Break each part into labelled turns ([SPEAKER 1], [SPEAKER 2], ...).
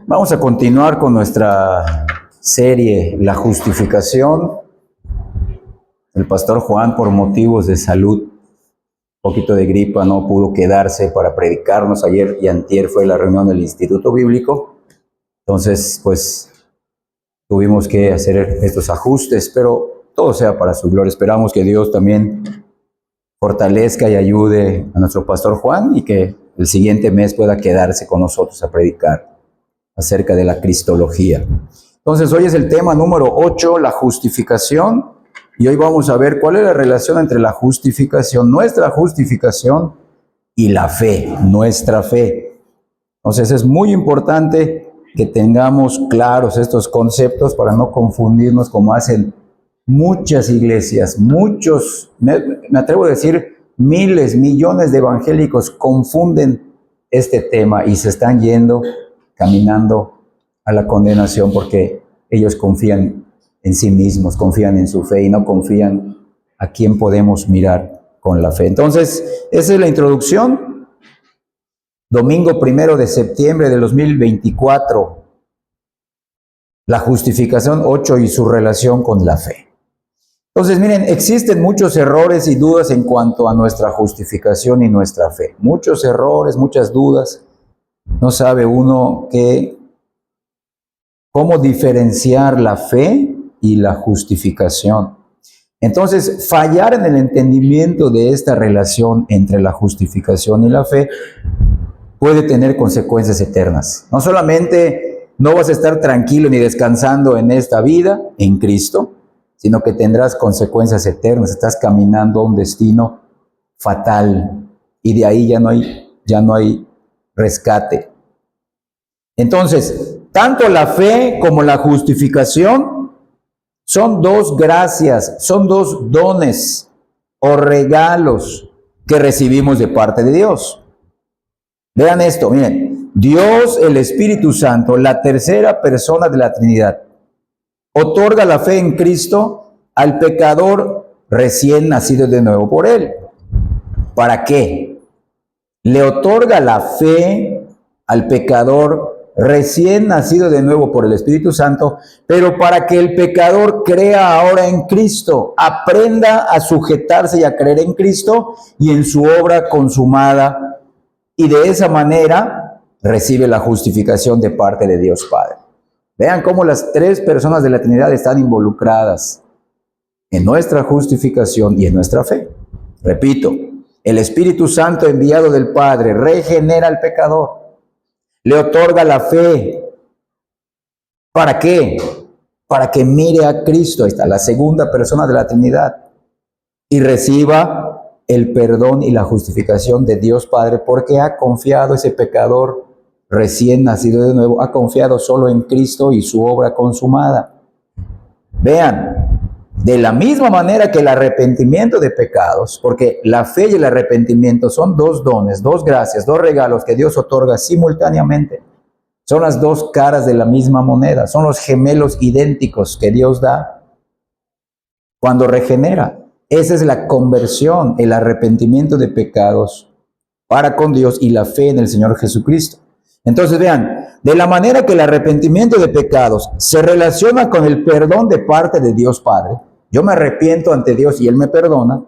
[SPEAKER 1] Vamos a continuar con nuestra serie La Justificación. El pastor Juan, por motivos de salud, un poquito de gripa, no pudo quedarse para predicarnos. Ayer y antier fue la reunión del Instituto Bíblico. Entonces, pues, tuvimos que hacer estos ajustes, pero todo sea para su gloria. Esperamos que Dios también fortalezca y ayude a nuestro pastor Juan y que el siguiente mes pueda quedarse con nosotros a predicar acerca de la cristología. Entonces, hoy es el tema número 8, la justificación, y hoy vamos a ver cuál es la relación entre la justificación, nuestra justificación, y la fe, nuestra fe. Entonces, es muy importante que tengamos claros estos conceptos para no confundirnos como hacen muchas iglesias, me atrevo a decir miles, millones de evangélicos confunden este tema y se están yendo caminando a la condenación porque ellos confían en sí mismos, confían en su fe y no confían a quién podemos mirar con la fe. Entonces, esa es la introducción. Domingo 1 de septiembre de 2024, la justificación 8 y su relación con la fe. Entonces, miren, existen muchos errores y dudas en cuanto a nuestra justificación y nuestra fe. Muchos errores, muchas dudas. No sabe uno cómo diferenciar la fe y la justificación. Entonces, fallar en el entendimiento de esta relación entre la justificación y la fe puede tener consecuencias eternas. No solamente no vas a estar tranquilo ni descansando en esta vida, en Cristo, sino que tendrás consecuencias eternas. Estás caminando a un destino fatal y de ahí ya no hay rescate. Entonces, tanto la fe como la justificación son dos gracias, son dos dones o regalos que recibimos de parte de Dios. Vean esto, miren, Dios, el Espíritu Santo, la tercera persona de la Trinidad, otorga la fe en Cristo al pecador recién nacido de nuevo por Él. ¿Para qué? Le otorga la fe al pecador recién nacido de nuevo por el Espíritu Santo, pero para que el pecador crea ahora en Cristo, aprenda a sujetarse y a creer en Cristo y en su obra consumada, y de esa manera recibe la justificación de parte de Dios Padre. Vean cómo las tres personas de la Trinidad están involucradas en nuestra justificación y en nuestra fe. Repito, el Espíritu Santo enviado del Padre regenera al pecador, le otorga la fe. ¿Para qué? Para que mire a Cristo, ahí está, la segunda persona de la Trinidad, y reciba el perdón y la justificación de Dios Padre, porque ha confiado ese pecador recién nacido de nuevo, ha confiado solo en Cristo y su obra consumada. Vean, de la misma manera que el arrepentimiento de pecados, porque la fe y el arrepentimiento son dos dones, dos gracias, dos regalos que Dios otorga simultáneamente. Son las dos caras de la misma moneda, son los gemelos idénticos que Dios da cuando regenera. Esa es la conversión, el arrepentimiento de pecados para con Dios y la fe en el Señor Jesucristo. Entonces vean, de la manera que el arrepentimiento de pecados se relaciona con el perdón de parte de Dios Padre, yo me arrepiento ante Dios y Él me perdona.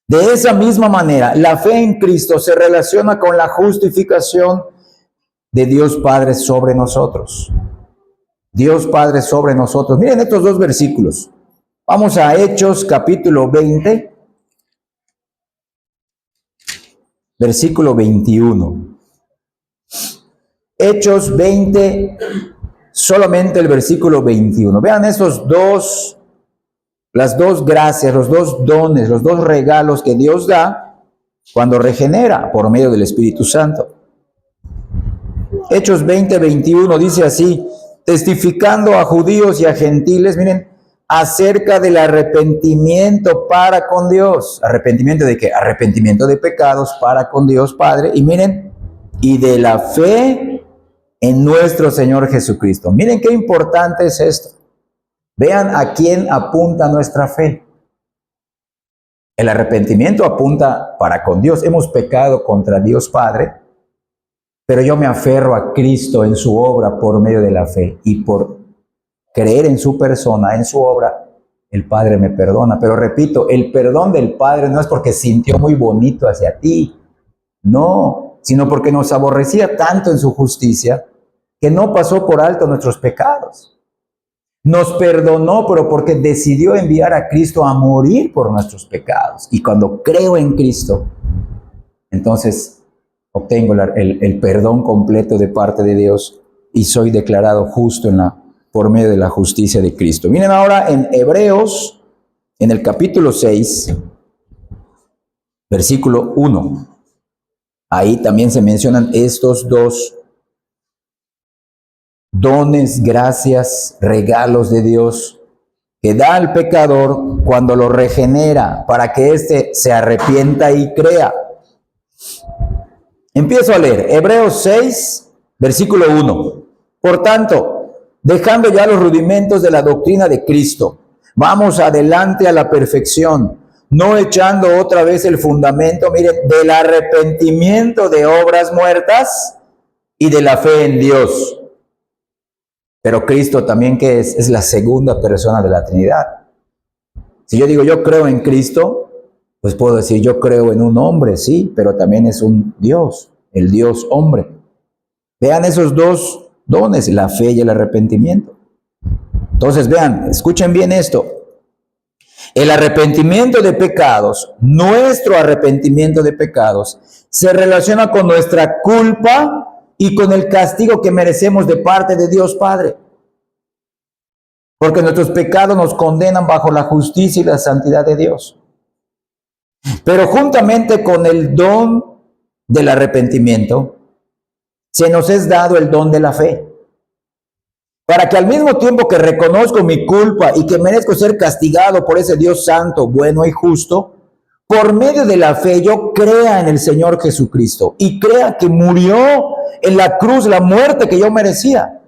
[SPEAKER 1] De esa misma manera, la fe en Cristo se relaciona con la justificación de Dios Padre sobre nosotros. Dios Padre sobre nosotros. Miren estos dos versículos. Vamos a Hechos capítulo 20, versículo 21. Hechos 20, solamente el versículo 21. Vean las dos gracias, los dos dones, los dos regalos que Dios da cuando regenera por medio del Espíritu Santo. Hechos 20, 21 dice así, testificando a judíos y a gentiles, miren, acerca del arrepentimiento para con Dios. ¿Arrepentimiento de qué? Arrepentimiento de pecados para con Dios Padre. Y miren, y de la fe en nuestro Señor Jesucristo. Miren qué importante es esto. Vean a quién apunta nuestra fe. El arrepentimiento apunta para con Dios. Hemos pecado contra Dios Padre, pero yo me aferro a Cristo en su obra por medio de la fe, y por creer en su persona, en su obra, el Padre me perdona. Pero repito, el perdón del Padre no es porque sintió muy bonito hacia ti, no, sino porque nos aborrecía tanto en su justicia que no pasó por alto nuestros pecados. Nos perdonó, pero porque decidió enviar a Cristo a morir por nuestros pecados. Y cuando creo en Cristo, entonces obtengo el perdón completo de parte de Dios y soy declarado justo por medio de la justicia de Cristo. Miren ahora en Hebreos, en el capítulo 6, versículo 1. Ahí también se mencionan estos dos dones, gracias, regalos de Dios que da al pecador cuando lo regenera para que éste se arrepienta y crea. Empiezo a leer Hebreos 6, versículo 1. Por tanto, dejando ya los rudimentos de la doctrina de Cristo, vamos adelante a la perfección, no echando otra vez el fundamento, miren, del arrepentimiento de obras muertas y de la fe en Dios. Pero Cristo también, ¿qué es? Es la segunda persona de la Trinidad. Si yo digo yo creo en Cristo, pues puedo decir yo creo en un hombre, sí, pero también es un Dios, el Dios hombre. Vean esos dos dones, la fe y el arrepentimiento. Entonces vean, escuchen bien esto. El arrepentimiento de pecados, nuestro arrepentimiento de pecados, se relaciona con nuestra culpa y con el castigo que merecemos de parte de Dios Padre. Porque nuestros pecados nos condenan bajo la justicia y la santidad de Dios. Pero juntamente con el don del arrepentimiento, se nos es dado el don de la fe. Para que al mismo tiempo que reconozco mi culpa y que merezco ser castigado por ese Dios santo, bueno y justo, por medio de la fe yo crea en el Señor Jesucristo y crea que murió en la cruz la muerte que yo merecía.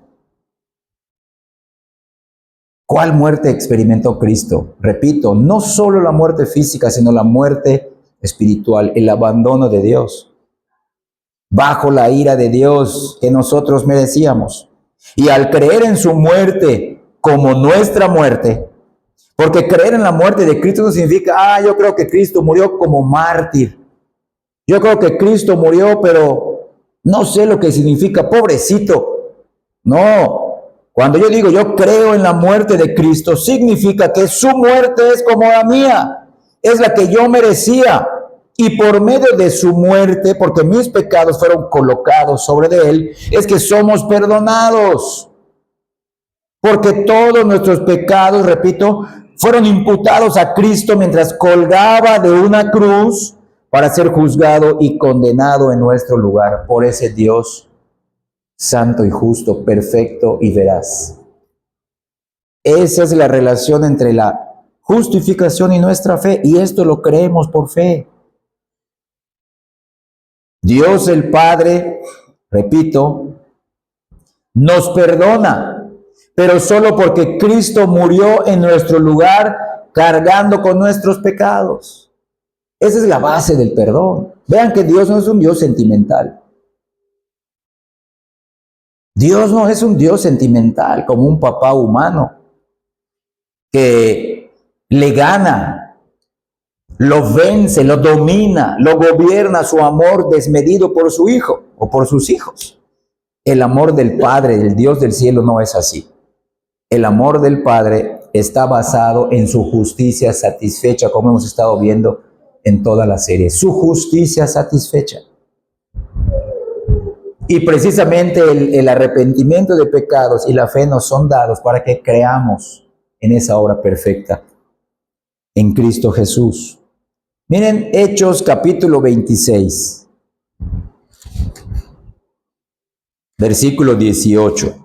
[SPEAKER 1] ¿Cuál muerte experimentó Cristo? Repito, no solo la muerte física, sino la muerte espiritual, el abandono de Dios, bajo la ira de Dios que nosotros merecíamos. Y al creer en su muerte como nuestra muerte, porque creer en la muerte de Cristo no significa, yo creo que Cristo murió como mártir. Yo creo que Cristo murió, pero no sé lo que significa, pobrecito. No, cuando yo digo yo creo en la muerte de Cristo, significa que su muerte es como la mía, es la que yo merecía. Y por medio de su muerte, porque mis pecados fueron colocados sobre de él, es que somos perdonados. Porque todos nuestros pecados, repito, fueron imputados a Cristo mientras colgaba de una cruz para ser juzgado y condenado en nuestro lugar por ese Dios santo y justo, perfecto y veraz. Esa es la relación entre la justificación y nuestra fe, y esto lo creemos por fe. Dios el Padre, repito, nos perdona, pero solo porque Cristo murió en nuestro lugar cargando con nuestros pecados. Esa es la base del perdón. Vean que Dios no es un Dios sentimental. Dios no es un Dios sentimental como un papá humano que le gana, lo vence, lo domina, lo gobierna su amor desmedido por su hijo o por sus hijos. El amor del Padre, del Dios del cielo, no es así. El amor del Padre está basado en su justicia satisfecha, como hemos estado viendo en toda la serie. Su justicia satisfecha. Y precisamente el arrepentimiento de pecados y la fe nos son dados para que creamos en esa obra perfecta en Cristo Jesús. Miren Hechos capítulo 26, versículo 18.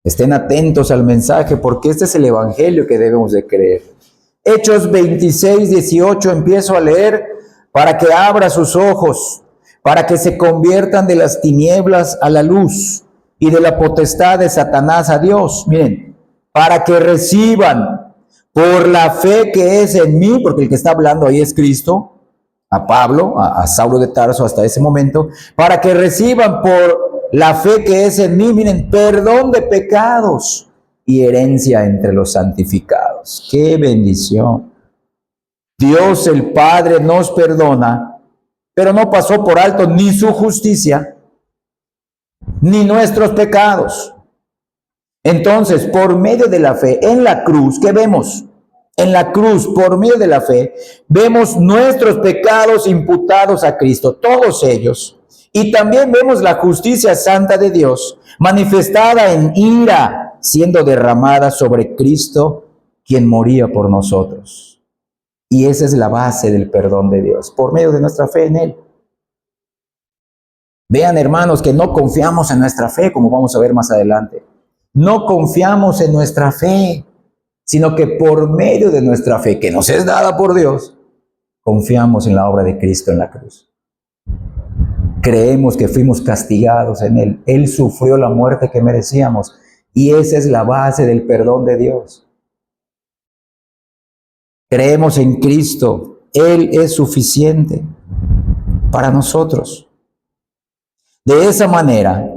[SPEAKER 1] Estén atentos al mensaje porque este es el evangelio que debemos de creer. Hechos 26, 18, empiezo a leer para que abra sus ojos, para que se conviertan de las tinieblas a la luz y de la potestad de Satanás a Dios. Miren, para que reciban por la fe que es en mí, porque el que está hablando ahí es Cristo, a Pablo, a Saulo de Tarso hasta ese momento, para que reciban por la fe que es en mí, miren, perdón de pecados y herencia entre los santificados. ¡Qué bendición! Dios el Padre nos perdona, pero no pasó por alto ni su justicia, ni nuestros pecados. Entonces, por medio de la fe en la cruz, ¿qué vemos? En la cruz, por medio de la fe, vemos nuestros pecados imputados a Cristo, todos ellos. Y también vemos la justicia santa de Dios manifestada en ira, siendo derramada sobre Cristo, quien moría por nosotros. Y esa es la base del perdón de Dios, por medio de nuestra fe en Él. Vean, hermanos, que no confiamos en nuestra fe, como vamos a ver más adelante. No confiamos en nuestra fe, sino que por medio de nuestra fe, que nos es dada por Dios, confiamos en la obra de Cristo en la cruz. Creemos que fuimos castigados en Él. Él sufrió la muerte que merecíamos. Y esa es la base del perdón de Dios. Creemos en Cristo. Él es suficiente para nosotros. De esa manera,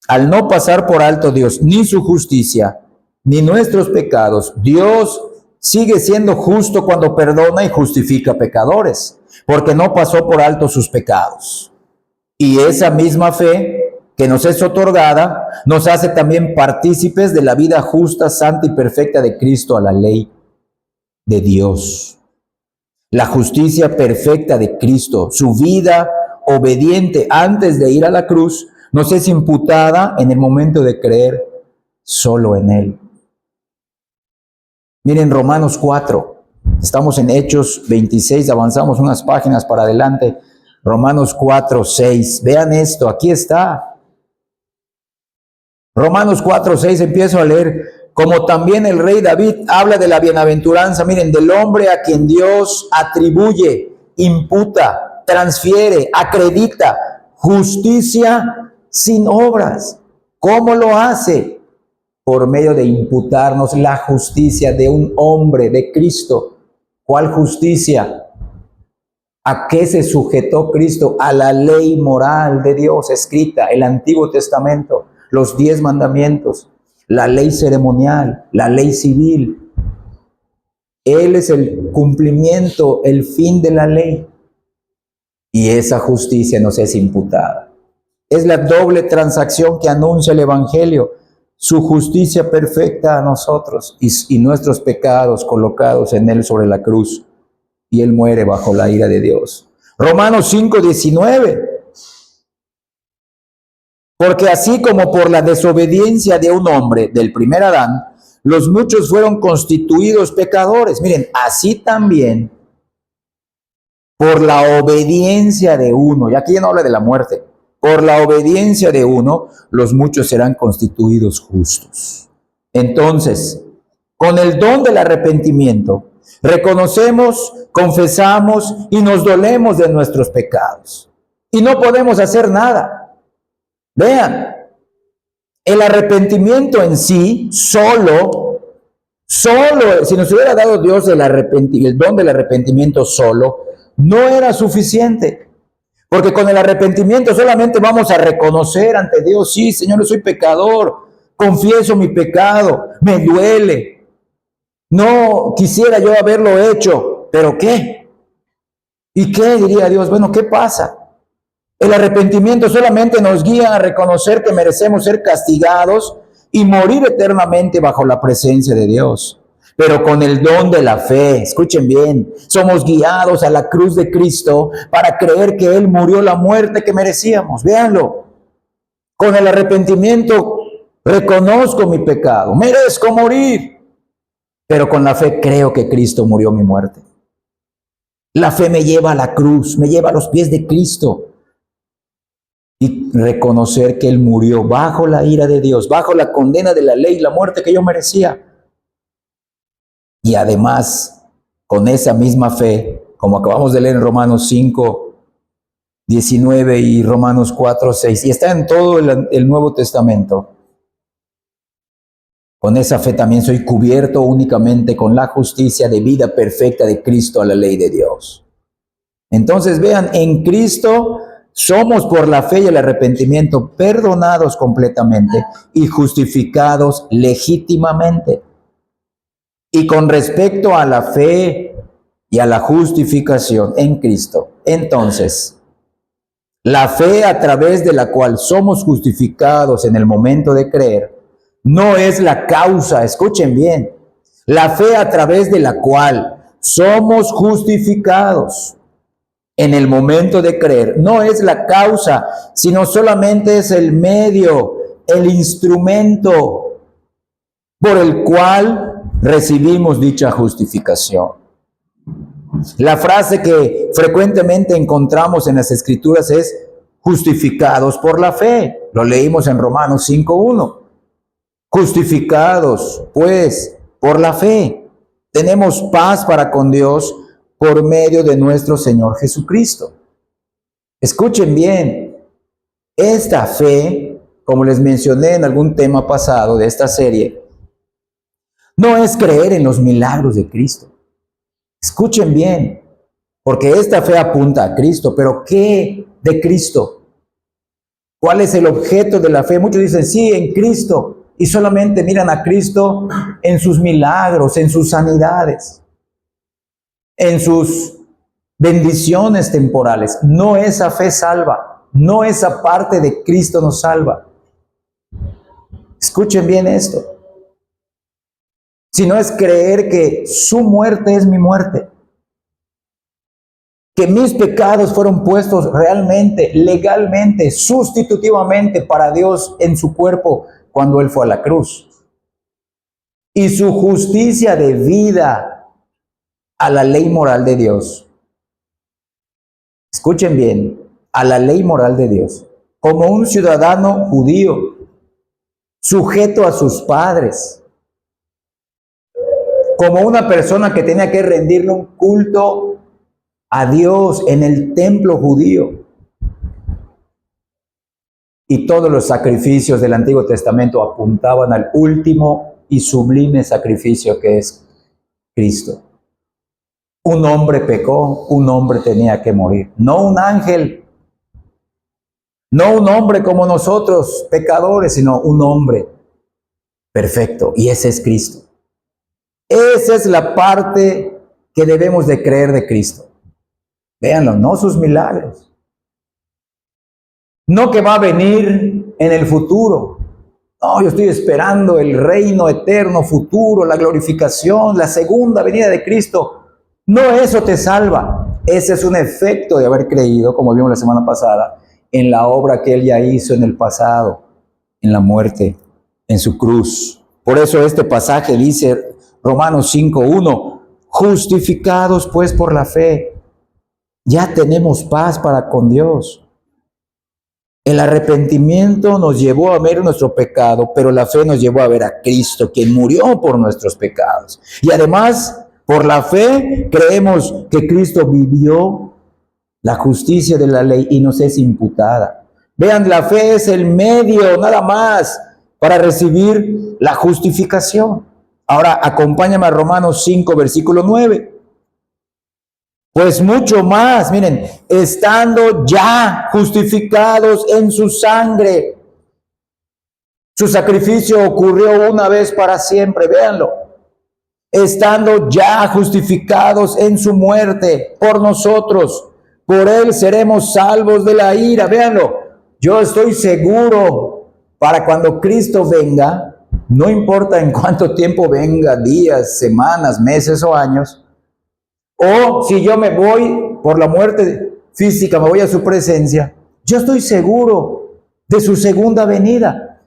[SPEAKER 1] al no pasar por alto Dios ni su justicia, ni nuestros pecados, Dios sigue siendo justo cuando perdona y justifica pecadores, porque no pasó por alto sus pecados. Y esa misma fe que nos es otorgada, nos hace también partícipes de la vida justa, santa y perfecta de Cristo a la ley de Dios. La justicia perfecta de Cristo, su vida obediente antes de ir a la cruz, nos es imputada en el momento de creer solo en Él. Miren Romanos 4, estamos en Hechos 26, avanzamos unas páginas para adelante. Romanos 4, 6, vean esto, aquí está. Romanos 4, 6, empiezo a leer. Como también el rey David habla de la bienaventuranza, miren, del hombre a quien Dios atribuye, imputa, transfiere, acredita justicia sin obras. ¿Cómo lo hace? Por medio de imputarnos la justicia de un hombre, de Cristo. ¿Cuál justicia? ¿A qué se sujetó Cristo? A la ley moral de Dios escrita, el Antiguo Testamento, los 10 mandamientos, la ley ceremonial, la ley civil. Él es el cumplimiento, el fin de la ley. Y esa justicia nos es imputada. Es la doble transacción que anuncia el Evangelio. Su justicia perfecta a nosotros y nuestros pecados colocados en Él sobre la cruz. Y Él muere bajo la ira de Dios. Romanos 5, 19. Porque así como por la desobediencia de un hombre, del primer Adán, los muchos fueron constituidos pecadores. Miren, así también por la obediencia de uno, y aquí ya no habla de la muerte, por la obediencia de uno, los muchos serán constituidos justos. Entonces, con el don del arrepentimiento, reconocemos, confesamos y nos dolemos de nuestros pecados. Y no podemos hacer nada. Vean, el arrepentimiento en sí, solo, si nos hubiera dado Dios el don del arrepentimiento solo, no era suficiente. Porque con el arrepentimiento solamente vamos a reconocer ante Dios, sí, Señor, yo soy pecador, confieso mi pecado, me duele. No quisiera yo haberlo hecho, pero ¿qué? ¿Y qué diría Dios? Bueno, ¿qué pasa? El arrepentimiento solamente nos guía a reconocer que merecemos ser castigados y morir eternamente bajo la presencia de Dios. Pero con el don de la fe, escuchen bien, somos guiados a la cruz de Cristo para creer que Él murió la muerte que merecíamos. Véanlo. Con el arrepentimiento reconozco mi pecado, merezco morir. Pero con la fe creo que Cristo murió mi muerte. La fe me lleva a la cruz, me lleva a los pies de Cristo. Y reconocer que Él murió bajo la ira de Dios, bajo la condena de la ley, la muerte que yo merecía. Y además, con esa misma fe, como acabamos de leer en Romanos 5, 19 y Romanos 4, 6, y está en todo el Nuevo Testamento, Con esa fe también soy cubierto únicamente con la justicia de vida perfecta de Cristo a la ley de Dios. Entonces vean, en Cristo somos por la fe y el arrepentimiento perdonados completamente y justificados legítimamente. Y con respecto a la fe y a la justificación en Cristo, entonces, la fe a través de la cual somos justificados en el momento de creer, no es la causa, escuchen bien, la fe a través de la cual somos justificados en el momento de creer, no es la causa, sino solamente es el medio, el instrumento por el cual recibimos dicha justificación. La frase que frecuentemente encontramos en las Escrituras es justificados por la fe. Lo leímos en Romanos 5:1. Justificados, pues, por la fe. Tenemos paz para con Dios por medio de nuestro Señor Jesucristo. Escuchen bien, esta fe, como les mencioné en algún tema pasado de esta serie, no es creer en los milagros de Cristo. Escuchen bien, porque esta fe apunta a Cristo, pero ¿qué de Cristo? ¿Cuál es el objeto de la fe? Muchos dicen, sí, en Cristo, y solamente miran a Cristo en sus milagros, en sus sanidades, en sus bendiciones temporales. No, esa fe salva, no esa parte de Cristo nos salva. Escuchen bien esto. Sino es creer que su muerte es mi muerte, que mis pecados fueron puestos realmente, legalmente, sustitutivamente para Dios en su cuerpo cuando Él fue a la cruz. Y su justicia de vida a la ley moral de Dios. Escuchen bien, a la ley moral de Dios, como un ciudadano judío, sujeto a sus padres, como una persona que tenía que rendirle un culto a Dios en el templo judío. Y todos los sacrificios del Antiguo Testamento apuntaban al último y sublime sacrificio que es Cristo. Un hombre pecó, un hombre tenía que morir, no un ángel, no un hombre como nosotros, pecadores, sino un hombre perfecto, y ese es Cristo. Esa es la parte que debemos de creer de Cristo. Véanlo, no sus milagros. No que va a venir en el futuro. No, yo estoy esperando el reino eterno futuro, la glorificación, la segunda venida de Cristo. No, eso te salva. Ese es un efecto de haber creído, como vimos la semana pasada, en la obra que Él ya hizo en el pasado, en la muerte, en su cruz. Por eso este pasaje dice, Romanos 5:1, justificados pues por la fe, ya tenemos paz para con Dios. El arrepentimiento nos llevó a ver nuestro pecado, pero la fe nos llevó a ver a Cristo, quien murió por nuestros pecados. Y además, por la fe, creemos que Cristo vivió la justicia de la ley y nos es imputada. Vean, la fe es el medio, nada más, para recibir la justificación. Ahora, acompáñame a Romanos 5, versículo 9. Pues mucho más, miren, estando ya justificados en su sangre. Su sacrificio ocurrió una vez para siempre, véanlo. Estando ya justificados en su muerte por nosotros, por Él seremos salvos de la ira, véanlo. Yo estoy seguro para cuando Cristo venga, no importa en cuánto tiempo venga, días, semanas, meses o años, o si yo me voy por la muerte física, me voy a su presencia, yo estoy seguro de su segunda venida.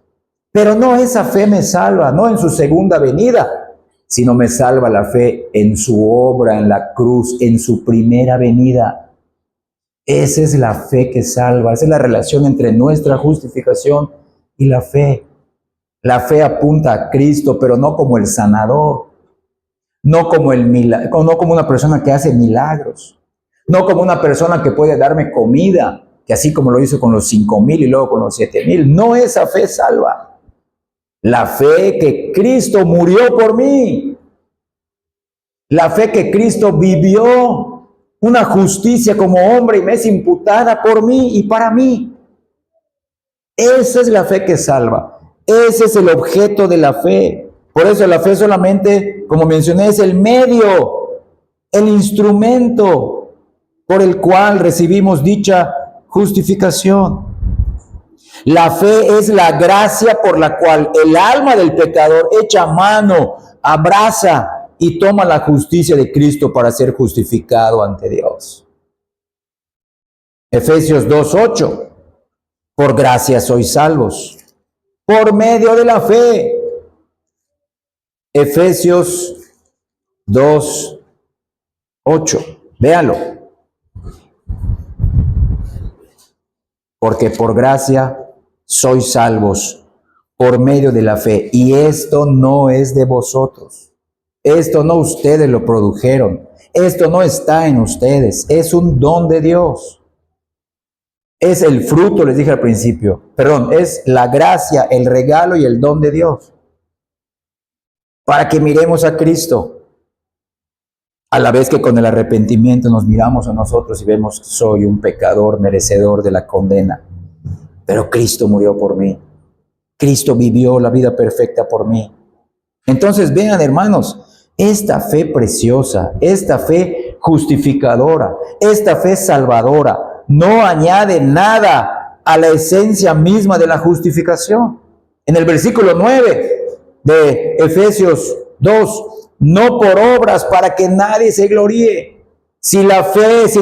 [SPEAKER 1] Pero no esa fe me salva, no en su segunda venida, sino me salva la fe en su obra, en la cruz, en su primera venida. Esa es la fe que salva, esa es la relación entre nuestra justificación y la fe. La fe apunta a Cristo, pero no como el sanador. No como no como una persona que hace milagros, no como una persona que puede darme comida, que así como lo hizo con los 5,000 y luego con los 7,000. No, esa fe salva. La fe que Cristo murió por mí. La fe que Cristo vivió una justicia como hombre y me es imputada por mí y para mí. Esa es la fe que salva. Ese es el objeto de la fe. Por eso la fe solamente, como mencioné, es el medio, el instrumento por el cual recibimos dicha justificación. La fe es la gracia por la cual el alma del pecador echa mano, abraza y toma la justicia de Cristo para ser justificado ante Dios. Efesios 2:8. Por gracia sois salvos, por medio de la fe. Efesios 2:8. Véalo. Porque por gracia sois salvos por medio de la fe. Y esto no es de vosotros. Esto no ustedes lo produjeron. Esto no está en ustedes. Es un don de Dios. Es el fruto, les dije al principio. Perdón, es la gracia, el regalo y el don de Dios. Para que miremos a Cristo. A la vez que con el arrepentimiento nos miramos a nosotros y vemos que soy un pecador merecedor de la condena. Pero Cristo murió por mí. Cristo vivió la vida perfecta por mí. Entonces vean, hermanos, esta fe preciosa, esta fe justificadora, esta fe salvadora, no añade nada a la esencia misma de la justificación. En el versículo 9 de Efesios 2, no por obras para que nadie se gloríe. Si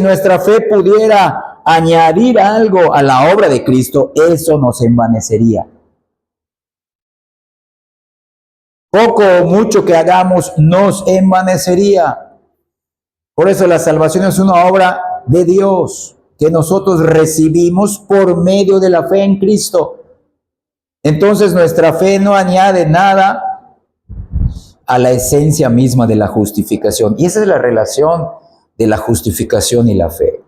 [SPEAKER 1] nuestra fe pudiera añadir algo a la obra de Cristo, eso nos envanecería. Poco o mucho que hagamos nos envanecería. Por eso la salvación es una obra de Dios que nosotros recibimos por medio de la fe en Cristo. Entonces nuestra fe no añade nada a la esencia misma de la justificación. Y esa es la relación de la justificación y la fe.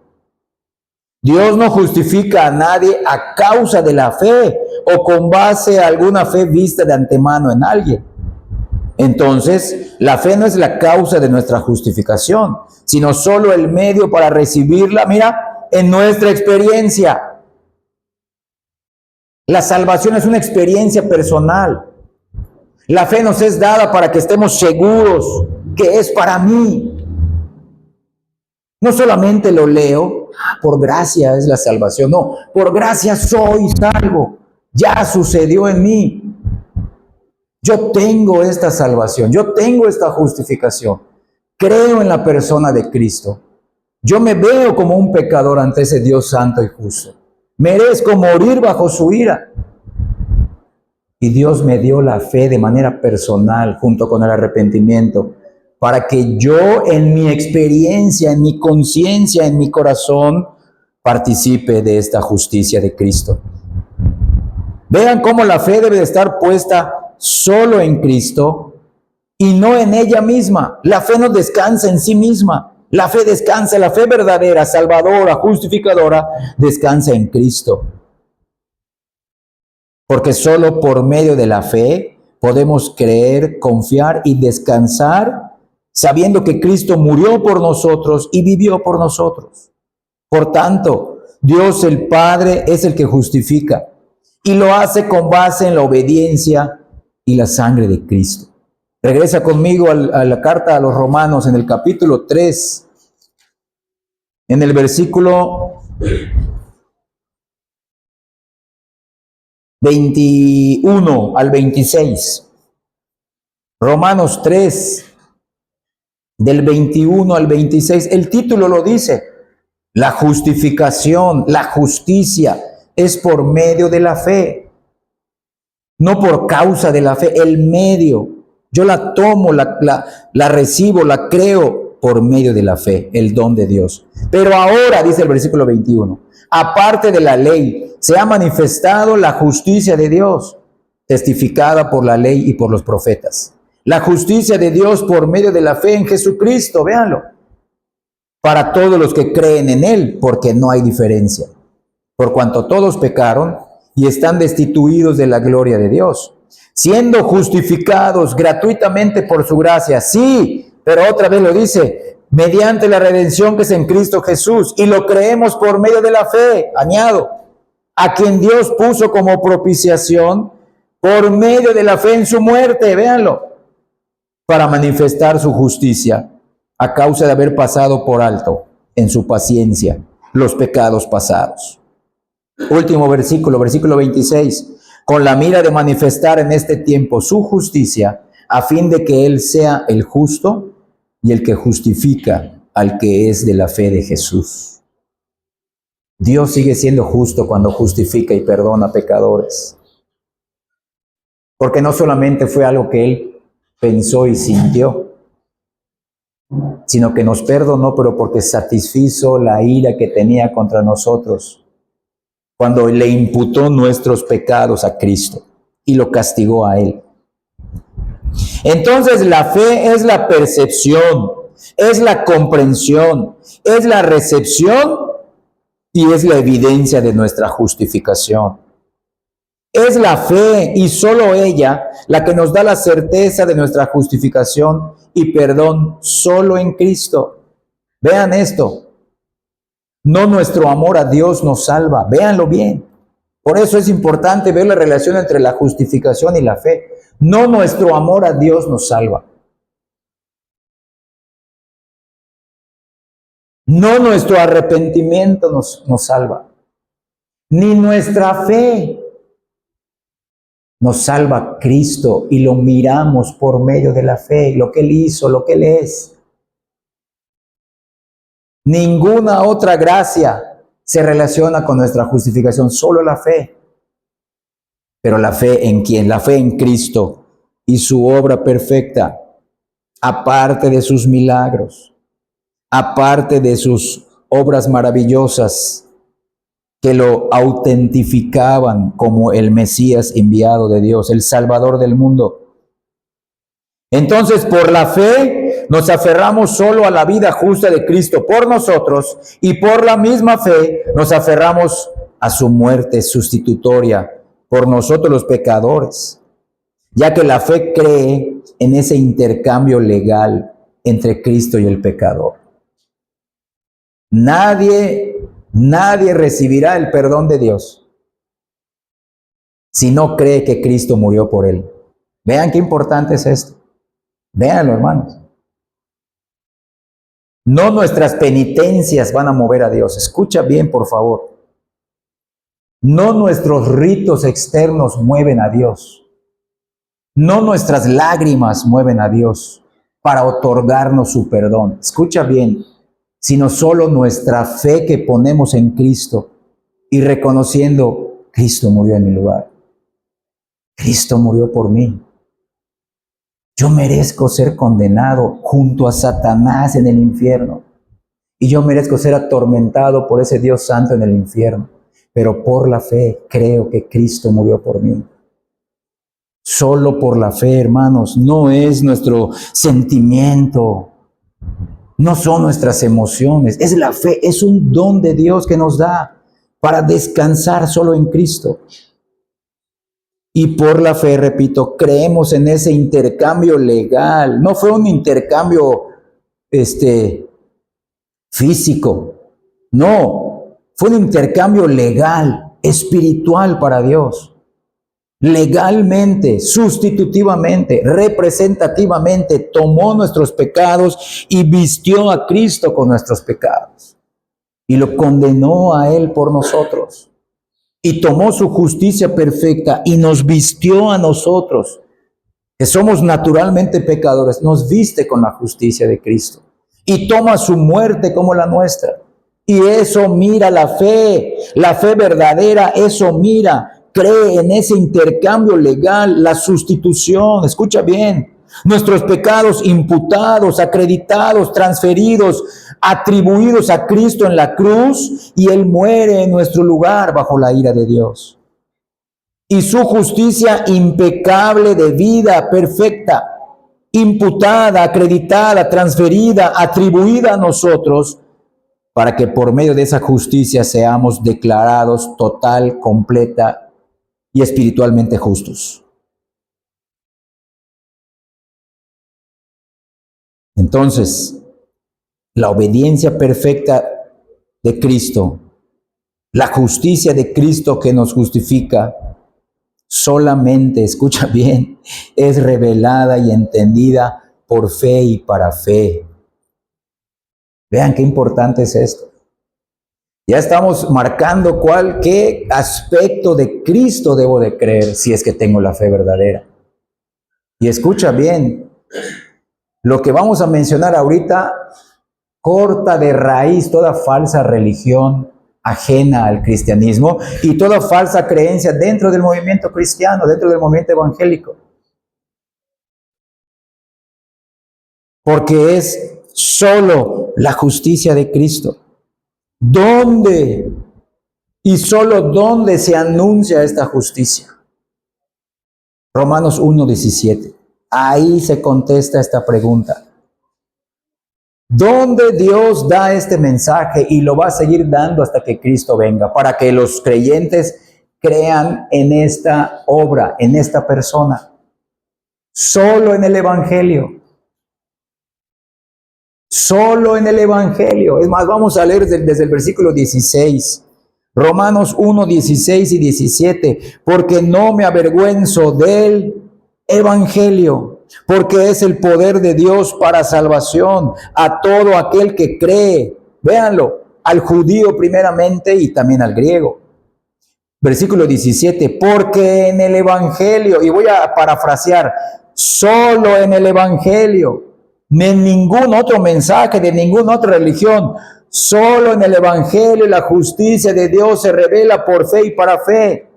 [SPEAKER 1] Dios no justifica a nadie a causa de la fe o con base a alguna fe vista de antemano en alguien. Entonces, la fe no es la causa de nuestra justificación, sino solo el medio para recibirla, mira, en nuestra experiencia. La salvación es una experiencia personal. La fe nos es dada para que estemos seguros que es para mí. No solamente lo leo, por gracia es la salvación, no, por gracia soy salvo, ya sucedió en mí. Yo tengo esta salvación, yo tengo esta justificación, creo en la persona de Cristo. Yo me veo como un pecador ante ese Dios santo y justo. Merezco morir bajo su ira. Y Dios me dio la fe de manera personal, junto con el arrepentimiento, para que yo en mi experiencia, en mi conciencia, en mi corazón, participe de esta justicia de Cristo. Vean cómo la fe debe de estar puesta solo en Cristo y no en ella misma. La fe no descansa en sí misma. La fe descansa, la fe verdadera, salvadora, justificadora, descansa en Cristo. Porque solo por medio de la fe podemos creer, confiar y descansar, sabiendo que Cristo murió por nosotros y vivió por nosotros. Por tanto, Dios el Padre es el que justifica y lo hace con base en la obediencia y la sangre de Cristo. Regresa conmigo a la carta a los Romanos en el capítulo 3, en el versículo 21 al 26. Romanos 3, del 21 al 26. El título lo dice: la justificación, la justicia es por medio de la fe, no por causa de la fe, el medio. Yo la tomo, la recibo, la creo por medio de la fe, el don de Dios. Pero ahora, dice el versículo 21, aparte de la ley, se ha manifestado la justicia de Dios, testificada por la ley y por los profetas. La justicia de Dios por medio de la fe en Jesucristo, véanlo, para todos los que creen en Él, porque no hay diferencia. Por cuanto todos pecaron y están destituidos de la gloria de Dios, siendo justificados gratuitamente por su gracia. Sí, pero otra vez lo dice, mediante la redención que es en Cristo Jesús, y lo creemos por medio de la fe, añado, a quien Dios puso como propiciación por medio de la fe en su muerte, véanlo, para manifestar su justicia a causa de haber pasado por alto en su paciencia los pecados pasados. Último versículo, versículo 26, con la mira de manifestar en este tiempo su justicia, a fin de que Él sea el justo y el que justifica al que es de la fe de Jesús. Dios sigue siendo justo cuando justifica y perdona pecadores. Porque no solamente fue algo que Él pensó y sintió, sino que nos perdonó, pero porque satisfizo la ira que tenía contra nosotros cuando le imputó nuestros pecados a Cristo y lo castigó a Él. Entonces la fe es la percepción, es la comprensión, es la recepción y es la evidencia de nuestra justificación. Es la fe y solo ella la que nos da la certeza de nuestra justificación y perdón solo en Cristo. Vean esto. No nuestro amor a Dios nos salva. Véanlo bien. Por eso es importante ver la relación entre la justificación y la fe. No nuestro amor a Dios nos salva. No nuestro arrepentimiento nos salva. Ni nuestra fe. Nos salva Cristo y lo miramos por medio de la fe, lo que Él hizo, lo que Él es. Ninguna otra gracia se relaciona con nuestra justificación, solo la fe. Pero la fe en quién? La fe en Cristo y su obra perfecta, aparte de sus milagros, aparte de sus obras maravillosas que lo autentificaban como el Mesías enviado de Dios, el Salvador del mundo. Entonces, por la fe nos aferramos solo a la vida justa de Cristo por nosotros, y por la misma fe nos aferramos a su muerte sustitutoria por nosotros los pecadores, ya que la fe cree en ese intercambio legal entre Cristo y el pecador. Nadie recibirá el perdón de Dios si no cree que Cristo murió por él. Vean qué importante es esto. Véanlo, hermanos. No nuestras penitencias van a mover a Dios. Escucha bien, por favor. No nuestros ritos externos mueven a Dios. No nuestras lágrimas mueven a Dios para otorgarnos su perdón. Escucha bien. Sino solo nuestra fe que ponemos en Cristo y reconociendo, Cristo murió en mi lugar. Cristo murió por mí. Yo merezco ser condenado junto a Satanás en el infierno. Y yo merezco ser atormentado por ese Dios santo en el infierno. Pero por la fe creo que Cristo murió por mí. Solo por la fe, hermanos, no es nuestro sentimiento. No son nuestras emociones, es la fe, es un don de Dios que nos da para descansar solo en Cristo. Y por la fe, repito, creemos en ese intercambio legal. No fue un intercambio físico, no, fue un intercambio legal, espiritual para Dios. Legalmente, sustitutivamente, representativamente, tomó nuestros pecados y vistió a Cristo con nuestros pecados. Y lo condenó a Él por nosotros. Y tomó su justicia perfecta y nos vistió a nosotros, que somos naturalmente pecadores, nos viste con la justicia de Cristo. Y toma su muerte como la nuestra. Y eso mira la fe verdadera, eso mira. Cree en ese intercambio legal, la sustitución, escucha bien, nuestros pecados imputados, acreditados, transferidos, atribuidos a Cristo en la cruz, y Él muere en nuestro lugar bajo la ira de Dios. Y su justicia impecable de vida perfecta, imputada, acreditada, transferida, atribuida a nosotros, para que por medio de esa justicia seamos declarados total, completa y espiritualmente justos. Entonces, la obediencia perfecta de Cristo, la justicia de Cristo que nos justifica, solamente, escucha bien, es revelada y entendida por fe y para fe. Vean qué importante es esto. Ya estamos marcando qué aspecto de Cristo debo de creer si es que tengo la fe verdadera. Y escucha bien, lo que vamos a mencionar ahorita corta de raíz toda falsa religión ajena al cristianismo y toda falsa creencia dentro del movimiento cristiano, dentro del movimiento evangélico. Porque es solo la justicia de Cristo. ¿Dónde? Y solo dónde se anuncia esta justicia. Romanos 1:17. Ahí se contesta esta pregunta. ¿Dónde Dios da este mensaje y lo va a seguir dando hasta que Cristo venga? Para que los creyentes crean en esta obra, en esta persona. Solo en el Evangelio. Solo en el Evangelio. Es más, vamos a leer desde el versículo 16. Romanos 1:16 y 17. Porque no me avergüenzo del Evangelio, porque es el poder de Dios para salvación a todo aquel que cree. Véanlo, al judío primeramente y también al griego. Versículo 17, porque en el Evangelio, y voy a parafrasear, solo en el Evangelio, ni en ningún otro mensaje de ninguna otra religión, solo en el Evangelio la justicia de Dios se revela por fe y para fe.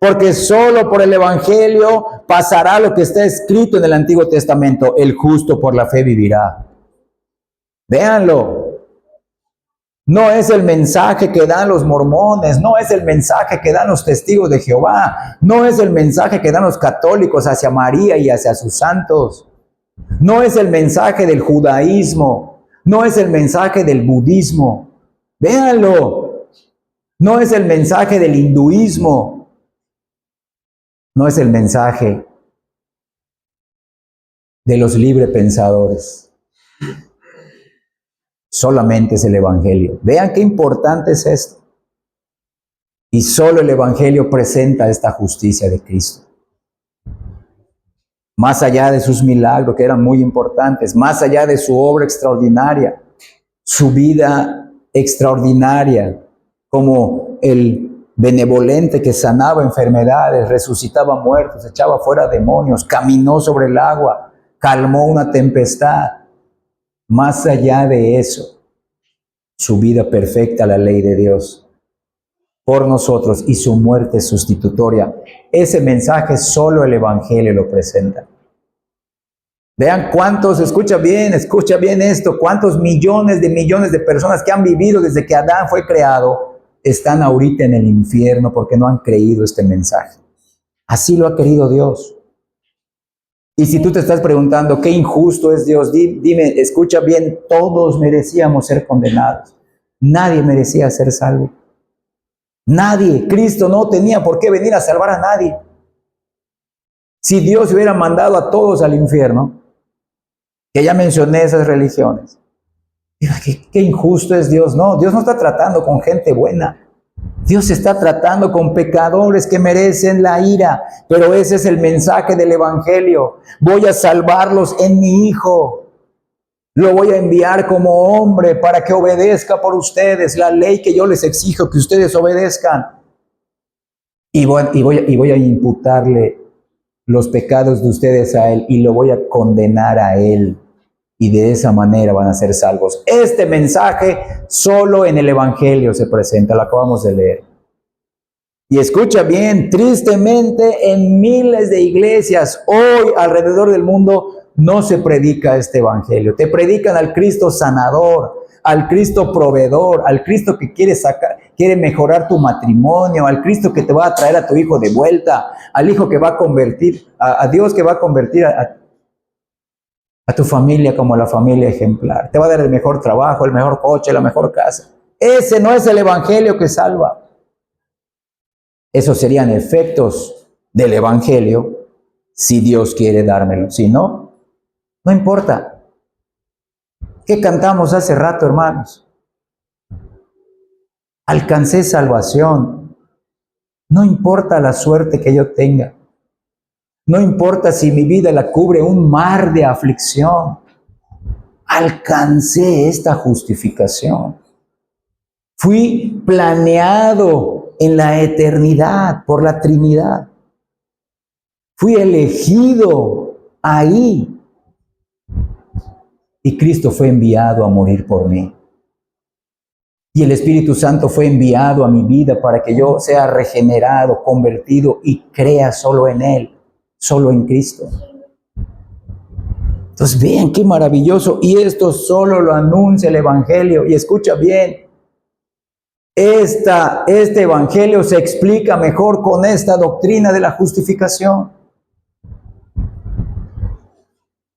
[SPEAKER 1] Porque solo por el Evangelio pasará lo que está escrito en el Antiguo Testamento, el justo por la fe vivirá. Véanlo. No es el mensaje que dan los mormones, no es el mensaje que dan los testigos de Jehová, no es el mensaje que dan los católicos hacia María y hacia sus santos, no es el mensaje del judaísmo, no es el mensaje del budismo. Véanlo. No es el mensaje del hinduismo. No es el mensaje de los librepensadores. Solamente es el Evangelio. Vean qué importante es esto. Y solo el Evangelio presenta esta justicia de Cristo. Más allá de sus milagros, que eran muy importantes, más allá de su obra extraordinaria, su vida extraordinaria, como el benevolente que sanaba enfermedades, resucitaba muertos, echaba fuera demonios, caminó sobre el agua, calmó una tempestad. Más allá de eso, su vida perfecta a la ley de Dios por nosotros y su muerte sustitutoria. Ese mensaje solo el Evangelio lo presenta. Vean cuántos, escucha bien esto, cuántos millones de personas que han vivido desde que Adán fue creado están ahorita en el infierno porque no han creído este mensaje. Así lo ha querido Dios. Y si tú te estás preguntando qué injusto es Dios, dime, escucha bien, todos merecíamos ser condenados. Nadie merecía ser salvo. Nadie. Cristo no tenía por qué venir a salvar a nadie. Si Dios hubiera mandado a todos al infierno, que ya mencioné esas religiones, qué injusto es Dios. No, Dios no está tratando con gente buena. Dios está tratando con pecadores que merecen la ira, pero ese es el mensaje del Evangelio. Voy a salvarlos en mi Hijo. Lo voy a enviar como hombre para que obedezca por ustedes la ley que yo les exijo que ustedes obedezcan. Y voy a imputarle los pecados de ustedes a Él y lo voy a condenar a Él. Y de esa manera van a ser salvos. Este mensaje solo en el Evangelio se presenta, lo acabamos de leer. Y escucha bien, tristemente en miles de iglesias hoy alrededor del mundo no se predica este Evangelio. Te predican al Cristo sanador, al Cristo proveedor, al Cristo que quiere mejorar tu matrimonio, al Cristo que te va a traer a tu hijo de vuelta, al hijo que va a convertir, a Dios que va a convertir a tu familia como la familia ejemplar. Te va a dar el mejor trabajo, el mejor coche, la mejor casa. Ese no es el Evangelio que salva. Esos serían efectos del Evangelio si Dios quiere dármelo. Si no, no importa. ¿Qué cantamos hace rato, hermanos? Alcancé salvación. No importa la suerte que yo tenga. No importa si mi vida la cubre un mar de aflicción. Alcancé esta justificación. Fui planeado en la eternidad por la Trinidad. Fui elegido ahí. Y Cristo fue enviado a morir por mí. Y el Espíritu Santo fue enviado a mi vida para que yo sea regenerado, convertido y crea solo en Él, solo en Cristo. Entonces vean qué maravilloso. Y esto solo lo anuncia el Evangelio. Y escucha bien. Este Evangelio se explica mejor con esta doctrina de la justificación.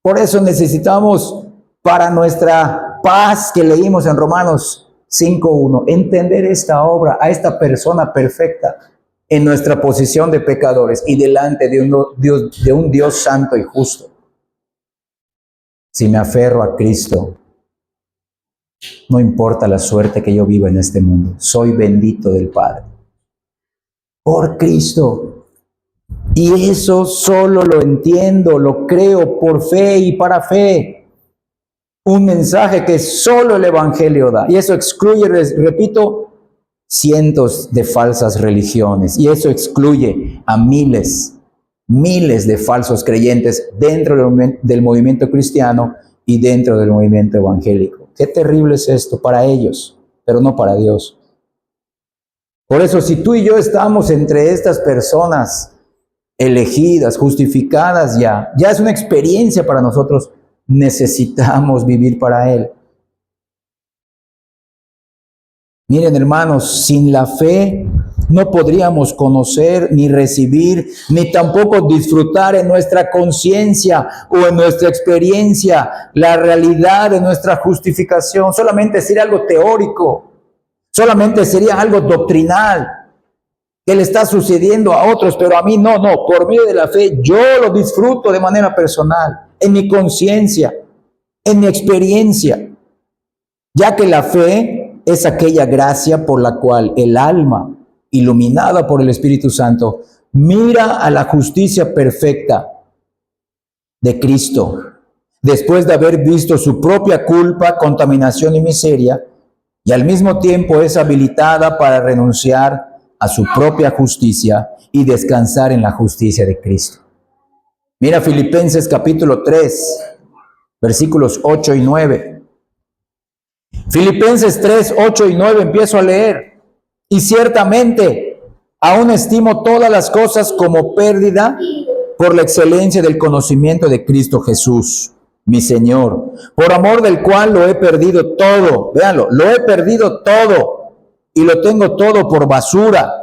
[SPEAKER 1] Por eso necesitamos, para nuestra paz que leímos en Romanos 5:1, entender esta obra, a esta persona perfecta en nuestra posición de pecadores y delante de un Dios santo y justo. Si me aferro a Cristo, no importa la suerte que yo viva en este mundo, soy bendito del Padre. Por Cristo. Y eso solo lo entiendo, lo creo por fe y para fe. Un mensaje que solo el Evangelio da. Y eso excluye, repito, cientos de falsas religiones. Y eso excluye a miles de falsos creyentes dentro del movimiento cristiano y dentro del movimiento evangélico. Qué terrible es esto para ellos, pero no para Dios. Por eso, si tú y yo estamos entre estas personas elegidas, justificadas ya es una experiencia para nosotros, necesitamos vivir para Él. Miren, hermanos, sin la fe no podríamos conocer, ni recibir, ni tampoco disfrutar en nuestra conciencia o en nuestra experiencia la realidad de nuestra justificación. Solamente sería algo teórico, solamente sería algo doctrinal, que le está sucediendo a otros, pero a mí no. Por medio de la fe yo lo disfruto de manera personal, en mi conciencia, en mi experiencia, ya que la fe es aquella gracia por la cual el alma, iluminada por el Espíritu Santo, mira a la justicia perfecta de Cristo, después de haber visto su propia culpa, contaminación y miseria, y al mismo tiempo es habilitada para renunciar a su propia justicia y descansar en la justicia de Cristo. Mira Filipenses capítulo 3, versículos 8 y 9. Filipenses 3, 8 y 9 empiezo a leer. Y ciertamente aún estimo todas las cosas como pérdida por la excelencia del conocimiento de Cristo Jesús, mi Señor, por amor del cual lo he perdido todo. Véanlo, lo he perdido todo y lo tengo todo por basura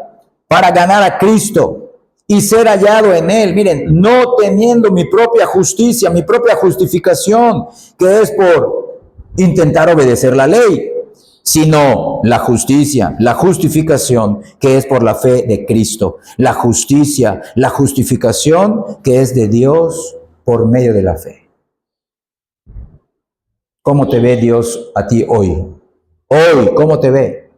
[SPEAKER 1] para ganar a Cristo y ser hallado en Él. Miren, no teniendo mi propia justicia, mi propia justificación, que es por intentar obedecer la ley, sino la justicia, la justificación que es por la fe de Cristo, la justicia, la justificación que es de Dios por medio de la fe. ¿Cómo te ve Dios a ti hoy? Hoy, ¿cómo te ve?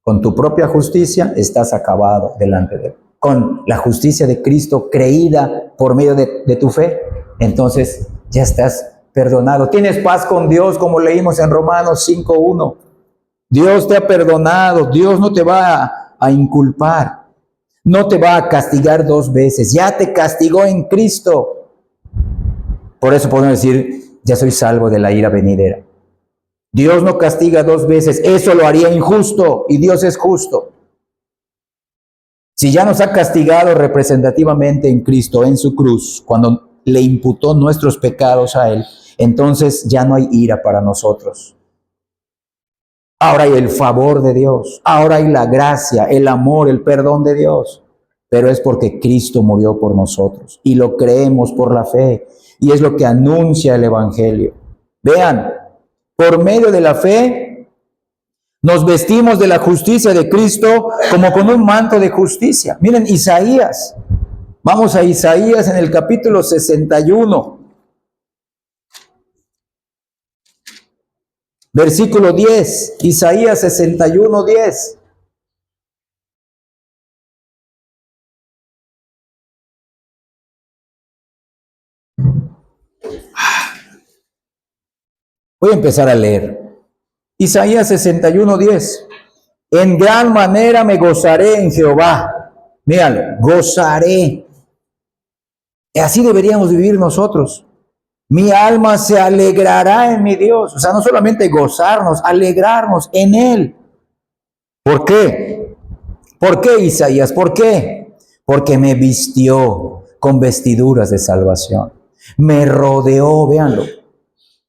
[SPEAKER 1] Con tu propia justicia estás acabado delante de Él. Con la justicia de Cristo creída por medio de tu fe, entonces ya estás perdonado. Tienes paz con Dios, como leímos en Romanos 5:1. Dios te ha perdonado, Dios no te va a inculpar, no te va a castigar dos veces, ya te castigó en Cristo. Por eso podemos decir, ya soy salvo de la ira venidera. Dios no castiga dos veces, eso lo haría injusto y Dios es justo. Si ya nos ha castigado representativamente en Cristo, en su cruz, cuando le imputó nuestros pecados a Él, entonces ya no hay ira para nosotros. Ahora hay el favor de Dios, ahora hay la gracia, el amor, el perdón de Dios, pero es porque Cristo murió por nosotros y lo creemos por la fe y es lo que anuncia el Evangelio. Vean, por medio de la fe nos vestimos de la justicia de Cristo como con un manto de justicia. Miren Isaías, vamos a Isaías en el capítulo 61. Versículo 10, Isaías 61, 10. Voy a empezar a leer. Isaías 61, 10. En gran manera me gozaré en Jehová. Míralo, gozaré. Y así deberíamos vivir nosotros. Mi alma se alegrará en mi Dios. O sea, no solamente gozarnos, alegrarnos en Él. ¿Por qué? ¿Por qué, Isaías? ¿Por qué? Porque me vistió con vestiduras de salvación. Me rodeó, véanlo.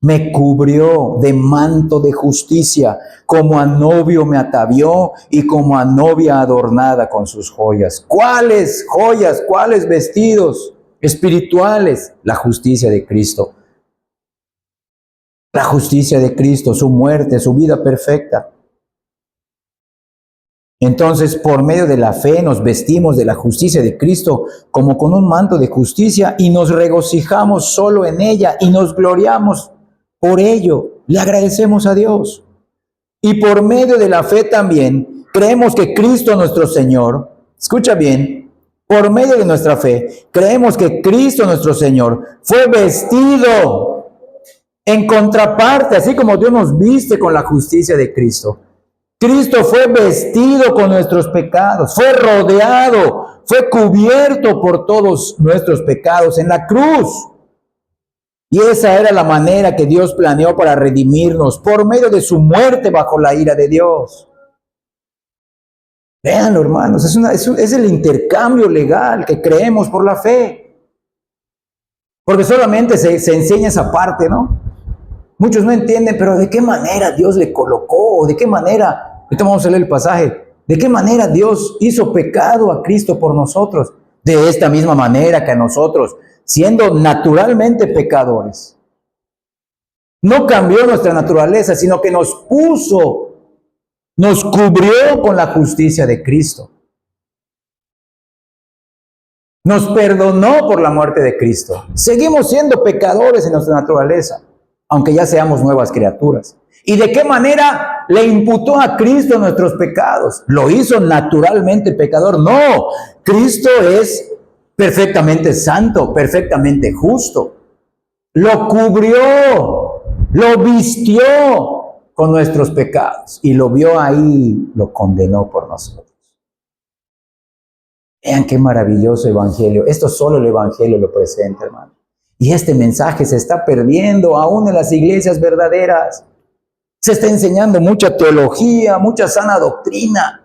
[SPEAKER 1] Me cubrió de manto de justicia, como a novio me atavió y como a novia adornada con sus joyas. ¿Cuáles joyas? ¿Cuáles vestidos espirituales? La justicia de Cristo. La justicia de Cristo, su muerte, su vida perfecta. Entonces, por medio de la fe nos vestimos de la justicia de Cristo como con un manto de justicia y nos regocijamos solo en ella y nos gloriamos por ello. Le agradecemos a Dios. Y por medio de la fe también creemos que Cristo nuestro Señor, escucha bien, por medio de nuestra fe creemos que Cristo nuestro Señor fue vestido en contraparte, así como Dios nos viste con la justicia de Cristo. Cristo fue vestido con nuestros pecados, fue rodeado, fue cubierto por todos nuestros pecados en la cruz. Y esa era la manera que Dios planeó para redimirnos, por medio de su muerte bajo la ira de Dios. Véanlo, hermanos, es el intercambio legal que creemos por la fe. Porque solamente se enseña esa parte, ¿no? Muchos no entienden, pero ¿de qué manera Dios le colocó? ¿De qué manera? Ahorita vamos a leer el pasaje. ¿De qué manera Dios hizo pecado a Cristo por nosotros? De esta misma manera que a nosotros, siendo naturalmente pecadores. No cambió nuestra naturaleza, sino que nos puso, nos cubrió con la justicia de Cristo. Nos perdonó por la muerte de Cristo. Seguimos siendo pecadores en nuestra naturaleza, aunque ya seamos nuevas criaturas. ¿Y de qué manera le imputó a Cristo nuestros pecados? ¿Lo hizo naturalmente pecador? No, Cristo es perfectamente santo, perfectamente justo. Lo cubrió, lo vistió con nuestros pecados y lo vio ahí, lo condenó por nosotros. Vean qué maravilloso evangelio. Esto solo el evangelio lo presenta, hermano. Y este mensaje se está perdiendo aún en las iglesias verdaderas. Se está enseñando mucha teología, mucha sana doctrina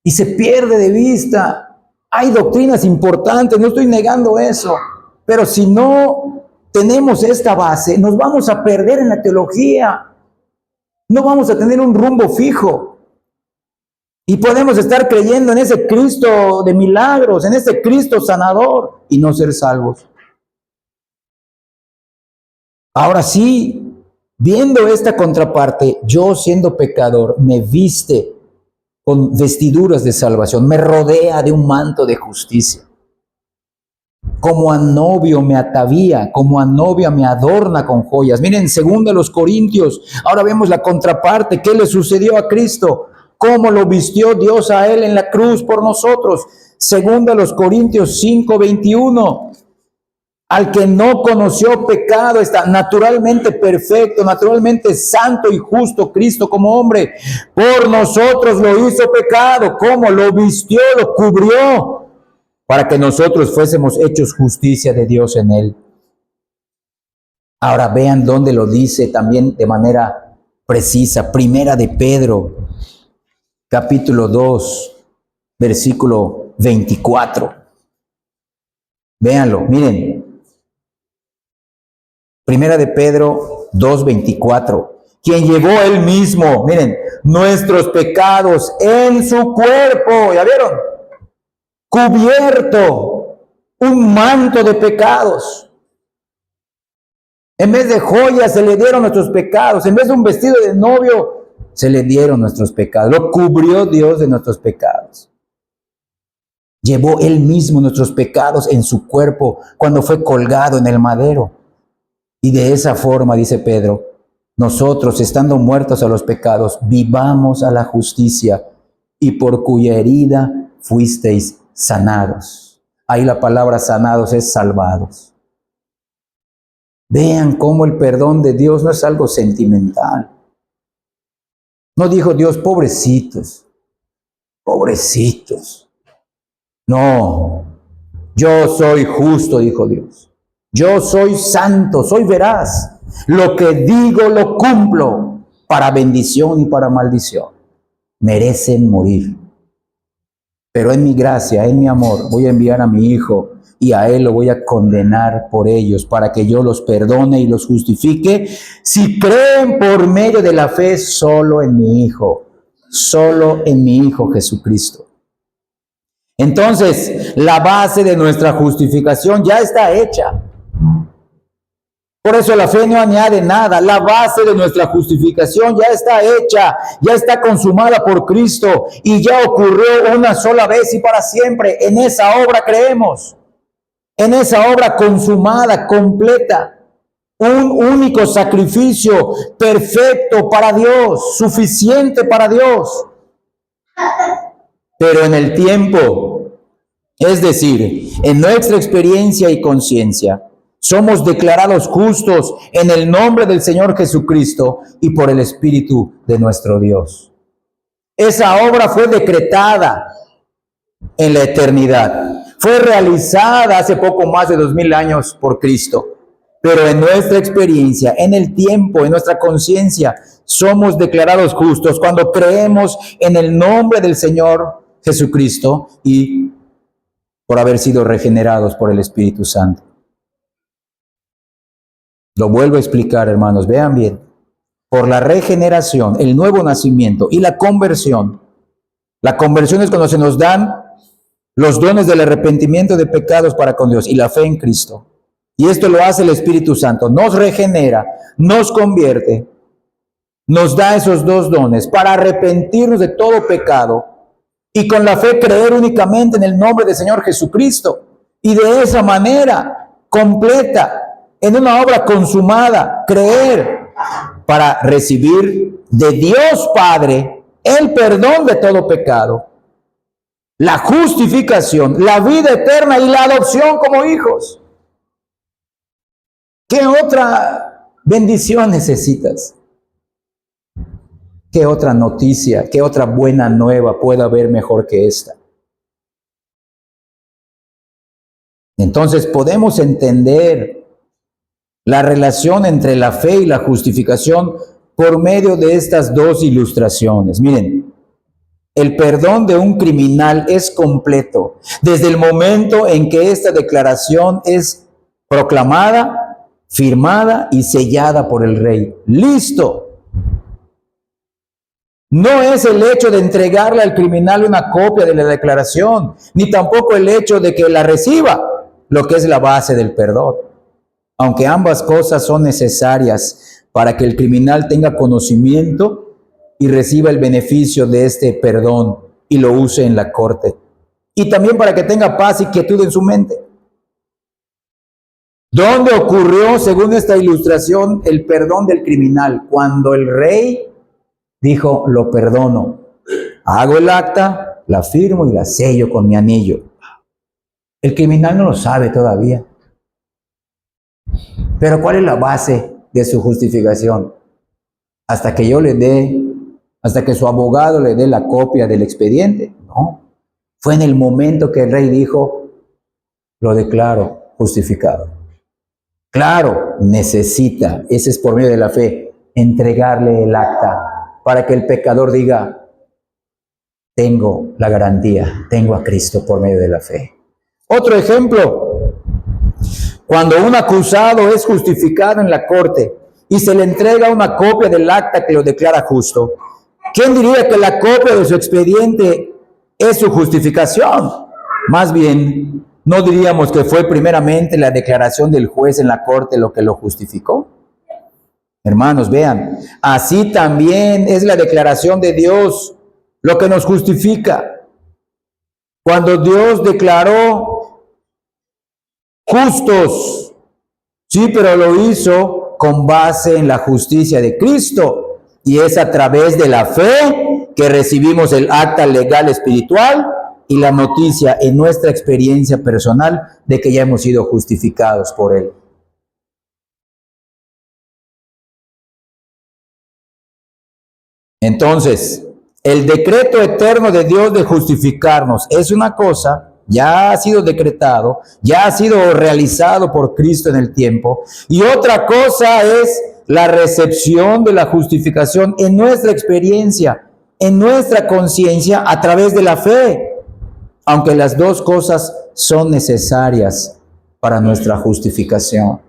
[SPEAKER 1] y se pierde de vista. Hay doctrinas importantes, no estoy negando eso, pero si no tenemos esta base, nos vamos a perder en la teología. No vamos a tener un rumbo fijo. Y podemos estar creyendo en ese Cristo de milagros, en ese Cristo sanador y no ser salvos. Ahora sí, viendo esta contraparte, yo siendo pecador, me viste con vestiduras de salvación, me rodea de un manto de justicia. Como a novio me atavía, como a novia me adorna con joyas. Miren, 2 Corintios, ahora vemos la contraparte, ¿qué le sucedió a Cristo? ¿Cómo lo vistió Dios a Él en la cruz por nosotros? 2 Corintios 5:21. Al que no conoció pecado, está naturalmente perfecto, naturalmente santo y justo, Cristo como hombre. Por nosotros lo hizo pecado. ¿Cómo? Lo vistió, lo cubrió, para que nosotros fuésemos hechos justicia de Dios en Él. Ahora vean dónde lo dice también de manera precisa. Primera de Pedro, capítulo 2, versículo 24. Véanlo, miren. Primera de Pedro 2:24, quien llevó él mismo, miren, nuestros pecados en su cuerpo, ¿ya vieron? Cubierto, un manto de pecados. En vez de joyas se le dieron nuestros pecados, en vez de un vestido de novio se le dieron nuestros pecados, lo cubrió Dios de nuestros pecados. Llevó él mismo nuestros pecados en su cuerpo cuando fue colgado en el madero. Y de esa forma, dice Pedro, nosotros, estando muertos a los pecados, vivamos a la justicia, y por cuya herida fuisteis sanados. Ahí la palabra sanados es salvados. Vean cómo el perdón de Dios no es algo sentimental. No dijo Dios, pobrecitos, pobrecitos. No, yo soy justo, dijo Dios. Yo soy santo, soy veraz. Lo que digo lo cumplo, para bendición y para maldición. Merecen morir. Pero en mi gracia, en mi amor, voy a enviar a mi Hijo y a Él lo voy a condenar por ellos, para que yo los perdone y los justifique, si creen por medio de la fe solo en mi Hijo, solo en mi Hijo Jesucristo. Entonces, la base de nuestra justificación ya está hecha. Por eso la fe no añade nada. La base de nuestra justificación ya está hecha, ya está consumada por Cristo y ya ocurrió una sola vez y para siempre. En esa obra creemos, en esa obra consumada, completa. Un único sacrificio perfecto para Dios, suficiente para Dios. Pero en el tiempo, es decir, en nuestra experiencia y conciencia, somos declarados justos en el nombre del Señor Jesucristo y por el Espíritu de nuestro Dios. Esa obra fue decretada en la eternidad. Fue realizada hace poco más de 2000 años por Cristo. Pero en nuestra experiencia, en el tiempo, en nuestra conciencia, somos declarados justos cuando creemos en el nombre del Señor Jesucristo y por haber sido regenerados por el Espíritu Santo. Lo vuelvo a explicar, hermanos, vean bien. Por la regeneración, el nuevo nacimiento y la conversión. La conversión es cuando se nos dan los dones del arrepentimiento de pecados para con Dios y la fe en Cristo. Y esto lo hace el Espíritu Santo. Nos regenera, nos convierte, nos da esos dos dones para arrepentirnos de todo pecado y con la fe creer únicamente en el nombre del Señor Jesucristo. Y de esa manera completa, en una obra consumada, creer para recibir de Dios Padre el perdón de todo pecado, la justificación, la vida eterna y la adopción como hijos. ¿Qué otra bendición necesitas? ¿Qué otra noticia, qué otra buena nueva puede haber mejor que esta? Entonces podemos entender la relación entre la fe y la justificación por medio de estas dos ilustraciones. Miren, el perdón de un criminal es completo desde el momento en que esta declaración es proclamada, firmada y sellada por el rey. ¡Listo! No es el hecho de entregarle al criminal una copia de la declaración, ni tampoco el hecho de que la reciba, lo que es la base del perdón. Aunque ambas cosas son necesarias para que el criminal tenga conocimiento y reciba el beneficio de este perdón y lo use en la corte. Y también para que tenga paz y quietud en su mente. ¿Dónde ocurrió, según esta ilustración, el perdón del criminal? Cuando el rey dijo, lo perdono. Hago el acta, la firmo y la sello con mi anillo. El criminal no lo sabe todavía. Pero ¿cuál es la base de su justificación? Hasta que yo le dé, hasta que su abogado le dé la copia del expediente. No. Fue en el momento que el rey dijo, lo declaro justificado. Claro, necesita, ese es por medio de la fe, entregarle el acta para que el pecador diga, tengo la garantía, tengo a Cristo por medio de la fe. Otro ejemplo. Cuando un acusado es justificado en la corte y se le entrega una copia del acta que lo declara justo, ¿quién diría que la copia de su expediente es su justificación? Más bien, ¿no diríamos que fue primeramente la declaración del juez en la corte lo que lo justificó? Hermanos, vean, así también es la declaración de Dios lo que nos justifica. Cuando Dios declaró justos, sí, pero lo hizo con base en la justicia de Cristo. Y es a través de la fe que recibimos el acta legal espiritual y la noticia en nuestra experiencia personal de que ya hemos sido justificados por Él. Entonces, el decreto eterno de Dios de justificarnos es una cosa, ya ha sido decretado, ya ha sido realizado por Cristo en el tiempo, y otra cosa es la recepción de la justificación en nuestra experiencia, en nuestra conciencia a través de la fe, aunque las dos cosas son necesarias para nuestra justificación.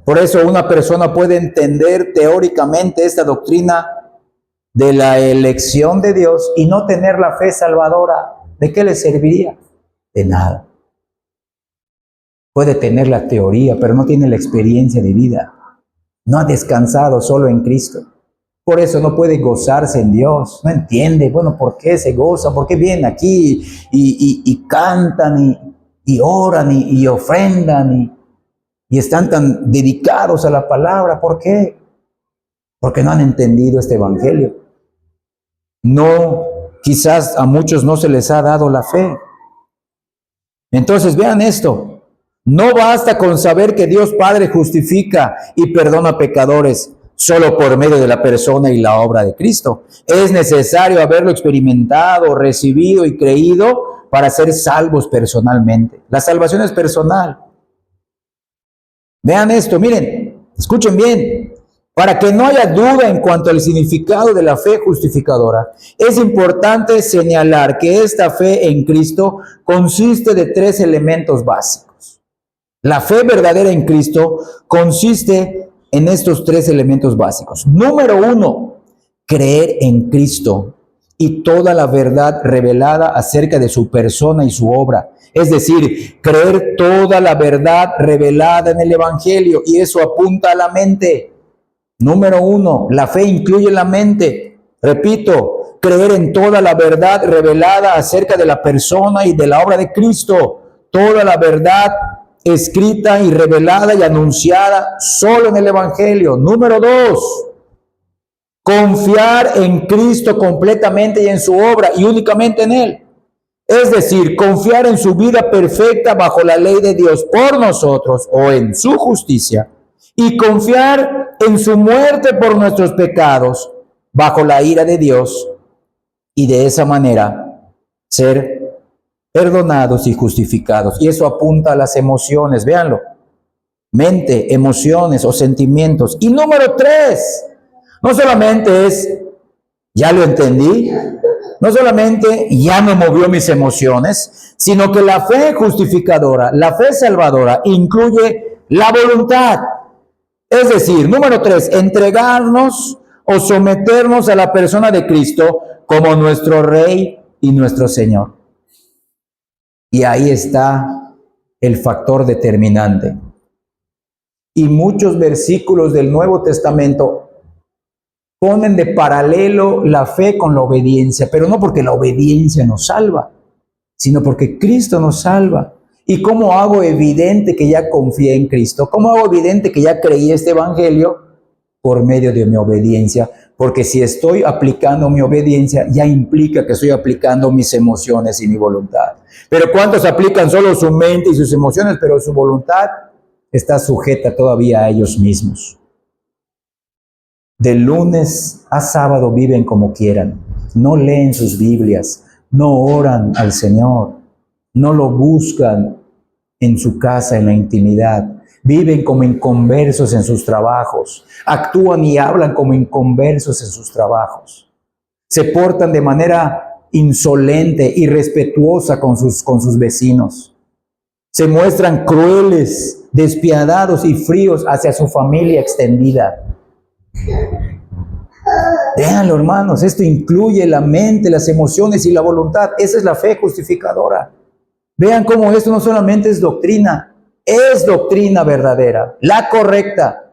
[SPEAKER 1] Por eso una persona puede entender teóricamente esta doctrina de la elección de Dios y no tener la fe salvadora. ¿De qué le serviría? De nada. Puede tener la teoría, pero no tiene la experiencia de vida. No ha descansado solo en Cristo. Por eso no puede gozarse en Dios. No entiende, bueno, ¿por qué se goza? ¿Por qué vienen aquí y cantan y oran y ofrendan y están tan dedicados a la palabra? ¿Por qué? Porque no han entendido este evangelio. No, quizás a muchos no se les ha dado la fe. Entonces vean esto. No basta con saber que Dios Padre justifica y perdona pecadores solo por medio de la persona y la obra de Cristo. Es necesario haberlo experimentado, recibido y creído para ser salvos personalmente. La salvación es personal. Vean esto, miren, escuchen bien. Para que no haya duda en cuanto al significado de la fe justificadora, es importante señalar que esta fe en Cristo consiste de tres elementos básicos. La fe verdadera en Cristo consiste en estos tres elementos básicos. Número uno, creer en Cristo y toda la verdad revelada acerca de su persona y su obra. Es decir, creer toda la verdad revelada en el Evangelio, y eso apunta a la mente. Número uno, la fe incluye la mente. Repito, creer en toda la verdad revelada acerca de la persona y de la obra de Cristo. Toda la verdad escrita y revelada y anunciada solo en el Evangelio. Número dos, confiar en Cristo completamente y en su obra y únicamente en Él. Es decir, confiar en su vida perfecta bajo la ley de Dios por nosotros o en su justicia, y confiar en su muerte por nuestros pecados bajo la ira de Dios, y de esa manera ser perdonados y justificados. Y eso apunta a las emociones, véanlo. Mente, emociones o sentimientos. Y número tres, no solamente es, ya lo entendí, no solamente ya me movió mis emociones, sino que la fe justificadora, la fe salvadora, incluye la voluntad. Es decir, número tres, entregarnos o someternos a la persona de Cristo como nuestro Rey y nuestro Señor. Y ahí está el factor determinante. Y muchos versículos del Nuevo Testamento ponen de paralelo la fe con la obediencia, pero no porque la obediencia nos salva, sino porque Cristo nos salva. ¿Y cómo hago evidente que ya confié en Cristo? ¿Cómo hago evidente que ya creí este evangelio? Por medio de mi obediencia. Porque si estoy aplicando mi obediencia, ya implica que estoy aplicando mis emociones y mi voluntad. Pero ¿cuántos aplican solo su mente y sus emociones, pero su voluntad está sujeta todavía a ellos mismos? De lunes a sábado viven como quieran. No leen sus Biblias, no oran al Señor, no lo buscan en su casa, en la intimidad. Viven como inconversos en sus trabajos. Actúan y hablan como inconversos en sus trabajos. Se portan de manera insolente, irrespetuosa con sus vecinos. Se muestran crueles, despiadados y fríos hacia su familia extendida. Véanlo, hermanos, esto incluye la mente, las emociones y la voluntad. Esa es la fe justificadora. Vean cómo esto no solamente es doctrina verdadera, la correcta,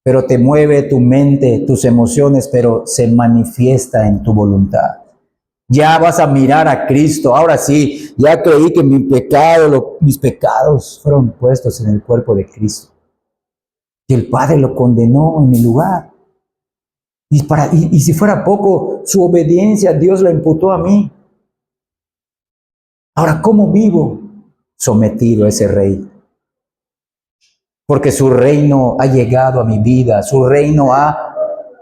[SPEAKER 1] pero te mueve tu mente, tus emociones, pero se manifiesta en tu voluntad. Ya vas a mirar a Cristo. Ahora sí, ya creí que mis pecados fueron puestos en el cuerpo de Cristo. Y el Padre lo condenó en mi lugar. Y si fuera poco, su obediencia Dios la imputó a mí. Ahora, ¿cómo vivo? Sometido a ese rey. Porque su reino ha llegado a mi vida, su reino ha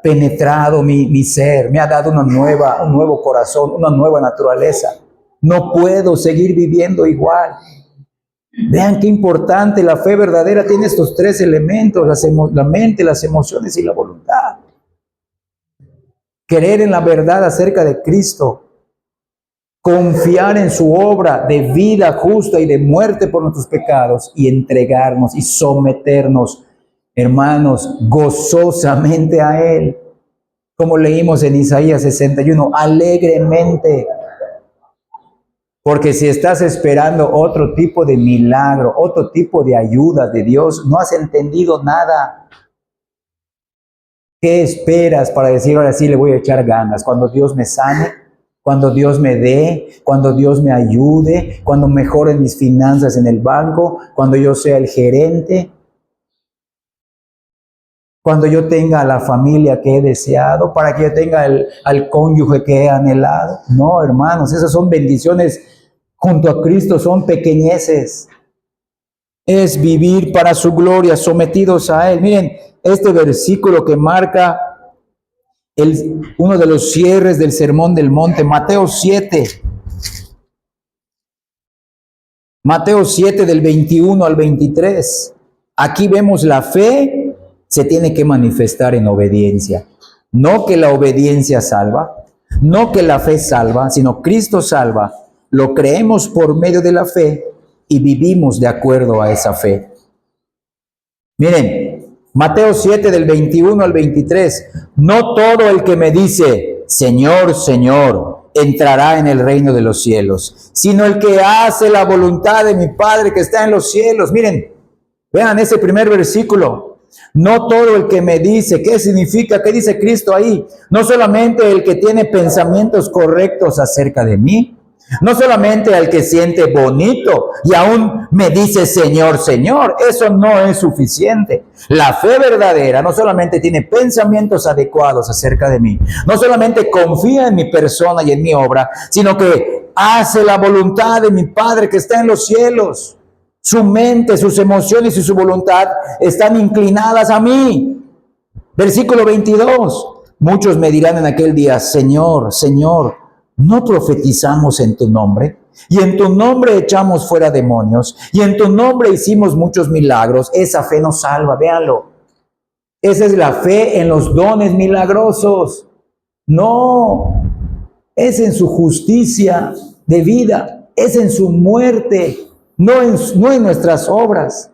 [SPEAKER 1] penetrado mi ser, me ha dado un nuevo corazón, una nueva naturaleza. No puedo seguir viviendo igual. Vean qué importante, la fe verdadera tiene estos tres elementos, la mente, las emociones y la voluntad. Creer en la verdad acerca de Cristo, confiar en su obra de vida justa y de muerte por nuestros pecados y entregarnos y someternos, hermanos, gozosamente a Él. Como leímos en Isaías 61, alegremente. Porque si estás esperando otro tipo de milagro, otro tipo de ayuda de Dios, no has entendido nada. ¿Qué esperas para decir, ahora sí le voy a echar ganas? Cuando Dios me sane, cuando Dios me dé, cuando Dios me ayude, cuando mejoren mis finanzas en el banco, cuando yo sea el gerente, cuando yo tenga a la familia que he deseado, para que yo tenga al cónyuge que he anhelado. No, hermanos, esas son bendiciones junto a Cristo, son pequeñeces. Es vivir para su gloria, sometidos a Él. Miren, este versículo que marca uno de los cierres del Sermón del Monte, Mateo 7. Mateo 7 del 21 al 23. Aquí vemos la fe se tiene que manifestar en obediencia. No que la obediencia salva, no que la fe salva, sino Cristo salva. Lo creemos por medio de la fe y vivimos de acuerdo a esa fe. Miren, Mateo 7 del 21 al 23. No todo el que me dice, Señor, Señor, entrará en el reino de los cielos, sino el que hace la voluntad de mi Padre que está en los cielos. Miren, vean ese primer versículo. No todo el que me dice, ¿qué significa? ¿Qué dice Cristo ahí? No solamente el que tiene pensamientos correctos acerca de mí, no solamente el que siente bonito y aún me dice Señor, Señor, eso no es suficiente. La fe verdadera no solamente tiene pensamientos adecuados acerca de mí, no solamente confía en mi persona y en mi obra, sino que hace la voluntad de mi Padre que está en los cielos. Su mente, sus emociones y su voluntad están inclinadas a mí. Versículo 22. Muchos me dirán en aquel día, Señor, Señor, ¿no profetizamos en tu nombre? Y en tu nombre echamos fuera demonios. Y en tu nombre hicimos muchos milagros. Esa fe nos salva, véanlo. Esa es la fe en los dones milagrosos. No, es en su justicia de vida. Es en su muerte. No en nuestras obras.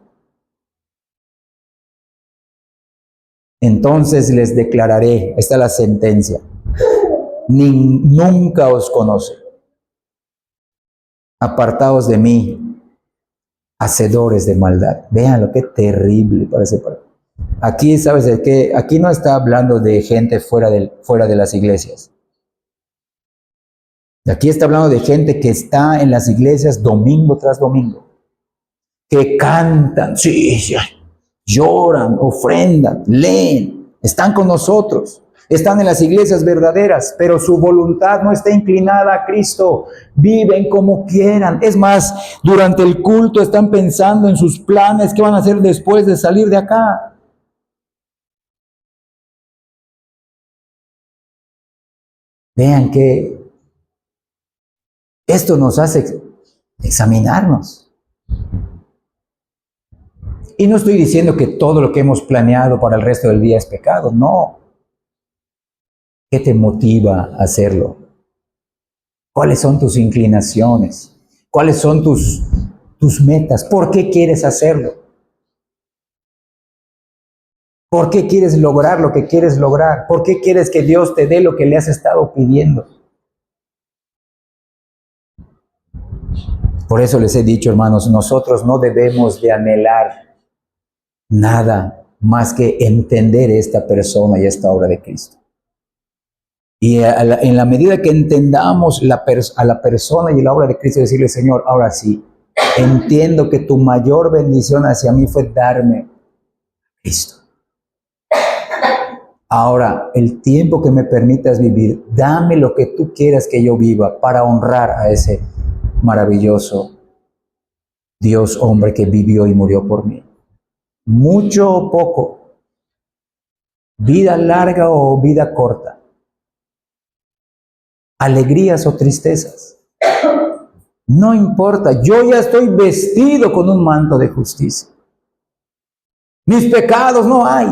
[SPEAKER 1] Entonces les declararé, esta es la sentencia, nunca os conoce. Apartaos de mí, hacedores de maldad. Vean lo que terrible parece. Aquí, ¿sabes de qué? Aquí no está hablando de gente fuera de las iglesias. Aquí está hablando de gente que está en las iglesias domingo tras domingo, que cantan, sí, lloran, ofrendan, leen, están con nosotros, están en las iglesias verdaderas, pero su voluntad no está inclinada a Cristo, viven como quieran. Es más, durante el culto están pensando en sus planes, qué van a hacer después de salir de acá. Vean que esto nos hace examinarnos. Y no estoy diciendo que todo lo que hemos planeado para el resto del día es pecado, no. ¿Qué te motiva a hacerlo? ¿Cuáles son tus inclinaciones? ¿Cuáles son tus metas? ¿Por qué quieres hacerlo? ¿Por qué quieres lograr lo que quieres lograr? ¿Por qué quieres que Dios te dé lo que le has estado pidiendo? Por eso les he dicho, hermanos, nosotros no debemos de anhelar nada más que entender esta persona y esta obra de Cristo. Y en la medida que entendamos a la persona y la obra de Cristo, decirle, Señor, ahora sí, entiendo que tu mayor bendición hacia mí fue darme Cristo. Ahora, el tiempo que me permitas vivir, dame lo que tú quieras que yo viva para honrar a ese maravilloso Dios hombre que vivió y murió por mí. Mucho o poco, vida larga o vida corta, alegrías o tristezas, no importa, yo ya estoy vestido con un manto de justicia. Mis pecados no hay,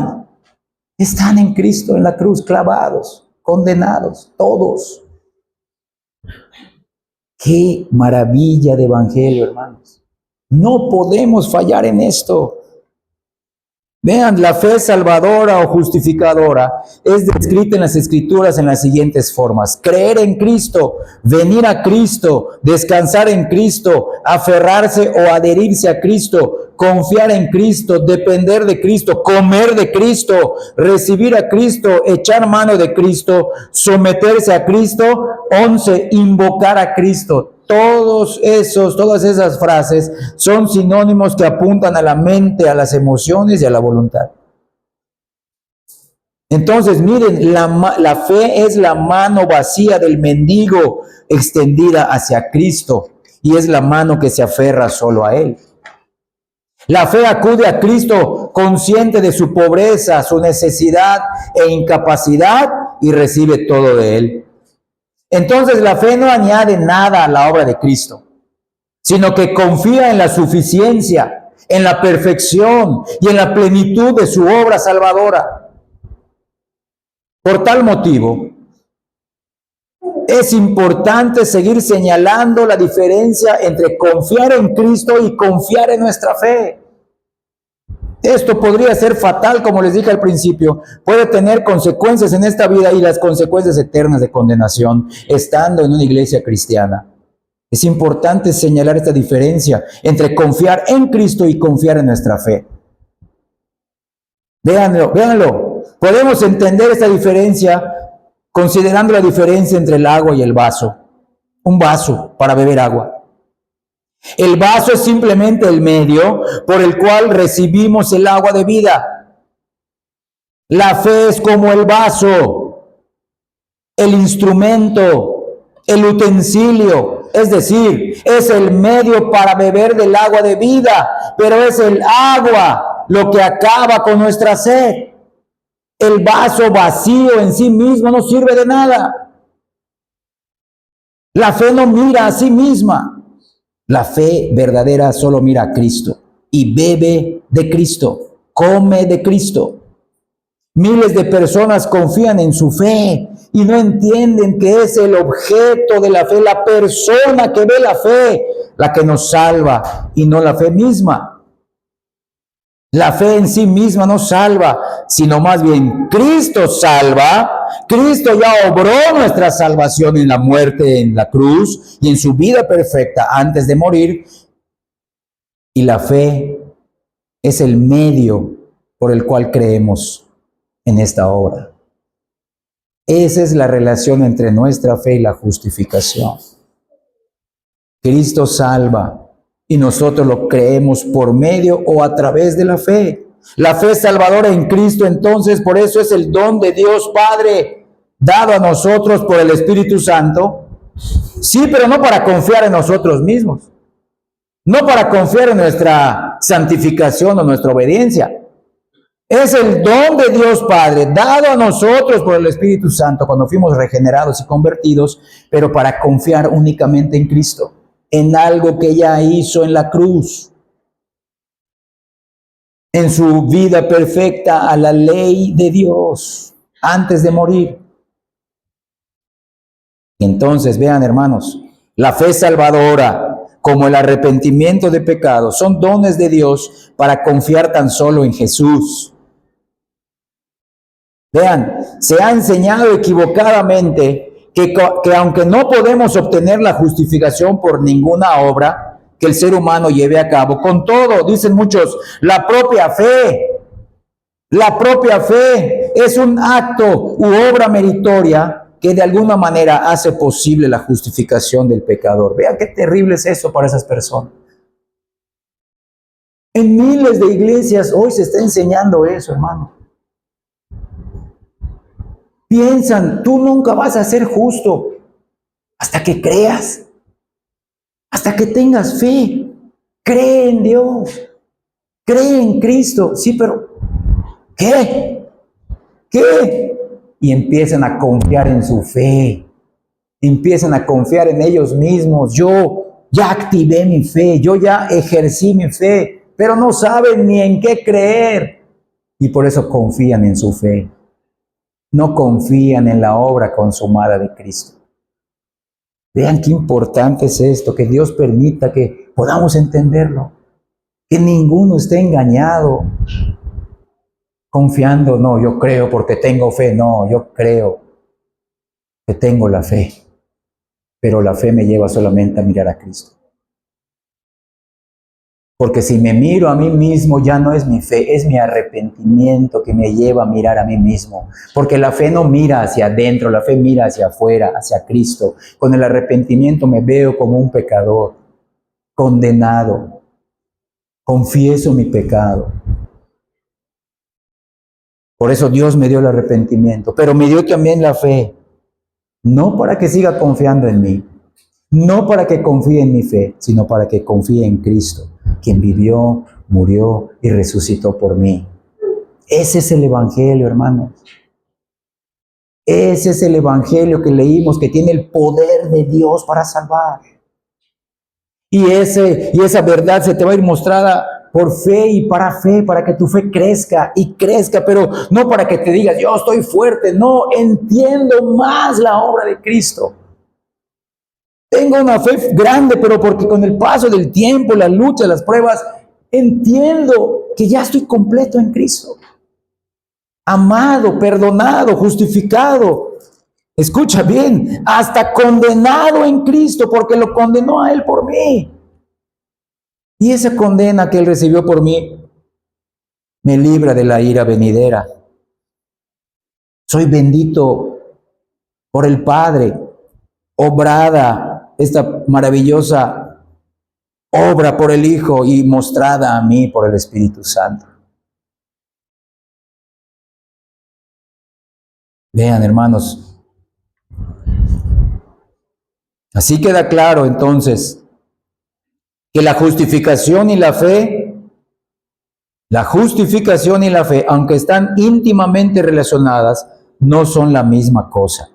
[SPEAKER 1] están en Cristo, en la cruz, clavados, condenados, todos. Qué maravilla de evangelio, hermanos. No podemos fallar en esto. Vean, la fe salvadora o justificadora es descrita en las Escrituras en las siguientes formas: creer en Cristo, venir a Cristo, descansar en Cristo, aferrarse o adherirse a Cristo, confiar en Cristo, depender de Cristo, comer de Cristo, recibir a Cristo, echar mano de Cristo, someterse a Cristo. 11, invocar a Cristo. Todas esas frases son sinónimos que apuntan a la mente, a las emociones y a la voluntad. Entonces, miren, la fe es la mano vacía del mendigo extendida hacia Cristo, y es la mano que se aferra solo a Él. La fe acude a Cristo consciente de su pobreza, su necesidad e incapacidad, y recibe todo de Él. Entonces la fe no añade nada a la obra de Cristo, sino que confía en la suficiencia, en la perfección y en la plenitud de su obra salvadora. Por tal motivo, es importante seguir señalando la diferencia entre confiar en Cristo y confiar en nuestra fe. Esto podría ser fatal, como les dije al principio, puede tener consecuencias en esta vida y las consecuencias eternas de condenación, estando en una iglesia cristiana. Es importante señalar esta diferencia entre confiar en Cristo y confiar en nuestra fe. Véanlo. Podemos entender esta diferencia considerando la diferencia entre el agua y el vaso. Un vaso para beber agua. El vaso es simplemente el medio por el cual recibimos el agua de vida. La fe es como el vaso, el instrumento, el utensilio, es decir, es el medio para beber del agua de vida, pero es el agua lo que acaba con nuestra sed. El vaso vacío en sí mismo no sirve de nada. La fe no mira a sí misma. La fe verdadera solo mira a Cristo y bebe de Cristo, come de Cristo. Miles de personas confían en su fe y no entienden que es el objeto de la fe, la persona que ve la fe, la que nos salva y no la fe misma. La fe en sí misma no salva, sino más bien Cristo salva. Cristo ya obró nuestra salvación en la muerte en la cruz y en su vida perfecta antes de morir. Y la fe es el medio por el cual creemos en esta obra. Esa es la relación entre nuestra fe y la justificación. Cristo salva y nosotros lo creemos por medio o a través de la fe. La fe salvadora en Cristo, entonces, por eso es el don de Dios Padre, dado a nosotros por el Espíritu Santo. Sí, pero no para confiar en nosotros mismos. No para confiar en nuestra santificación o nuestra obediencia. Es el don de Dios Padre, dado a nosotros por el Espíritu Santo cuando fuimos regenerados y convertidos, pero para confiar únicamente en Cristo, en algo que ya hizo en la cruz, en su vida perfecta a la ley de Dios antes de morir. Entonces, vean, hermanos, la fe salvadora como el arrepentimiento de pecados son dones de Dios para confiar tan solo en Jesús. Vean, se ha enseñado equivocadamente que aunque no podemos obtener la justificación por ninguna obra que el ser humano lleve a cabo, con todo, dicen muchos, la propia fe es un acto u obra meritoria que de alguna manera hace posible la justificación del pecador. Vean qué terrible es eso para esas personas. En miles de iglesias hoy se está enseñando eso, hermano. Piensan, tú nunca vas a ser justo hasta que creas, hasta que tengas fe. Cree en Dios, cree en Cristo. Sí, pero ¿qué? ¿Qué? Y empiezan a confiar en su fe, empiezan a confiar en ellos mismos. Yo ya activé mi fe, yo ya ejercí mi fe, pero no saben ni en qué creer. Y por eso confían en su fe. No confían en la obra consumada de Cristo. Vean qué importante es esto, que Dios permita que podamos entenderlo. Que ninguno esté engañado, confiando, no, yo creo porque tengo fe. No, yo creo que tengo la fe, pero la fe me lleva solamente a mirar a Cristo. Porque si me miro a mí mismo, ya no es mi fe, es mi arrepentimiento que me lleva a mirar a mí mismo. Porque la fe no mira hacia adentro, la fe mira hacia afuera, hacia Cristo. Con el arrepentimiento me veo como un pecador, condenado. Confieso mi pecado. Por eso Dios me dio el arrepentimiento, pero me dio también la fe. No para que siga confiando en mí, no para que confíe en mi fe, sino para que confíe en Cristo, quien vivió, murió y resucitó por mí. Ese es el Evangelio, hermanos. Ese es el Evangelio que leímos, que tiene el poder de Dios para salvar. Y esa verdad se te va a ir mostrada por fe y para que tu fe crezca y crezca, pero no para que te digas, yo estoy fuerte. No, entiendo más la obra de Cristo. Tengo una fe grande, pero porque con el paso del tiempo, la lucha, las pruebas, entiendo que ya estoy completo en Cristo. Amado, perdonado, justificado. Escucha bien, hasta condenado en Cristo, porque lo condenó a Él por mí. Y esa condena que Él recibió por mí me libra de la ira venidera. Soy bendito por el Padre, obrada esta maravillosa obra por el Hijo y mostrada a mí por el Espíritu Santo. Vean, hermanos. Así queda claro entonces que la justificación y la fe, aunque están íntimamente relacionadas, no son la misma cosa.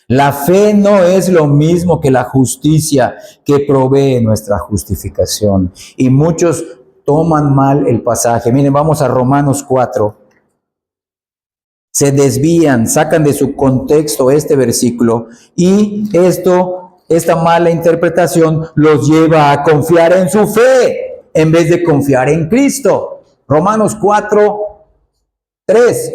[SPEAKER 1] La fe no es lo mismo que la justicia que provee nuestra justificación. Y muchos toman mal el pasaje. Miren, vamos a Romanos 4. Se desvían, sacan de su contexto este versículo y esta mala interpretación los lleva a confiar en su fe en vez de confiar en Cristo. Romanos 4, 3.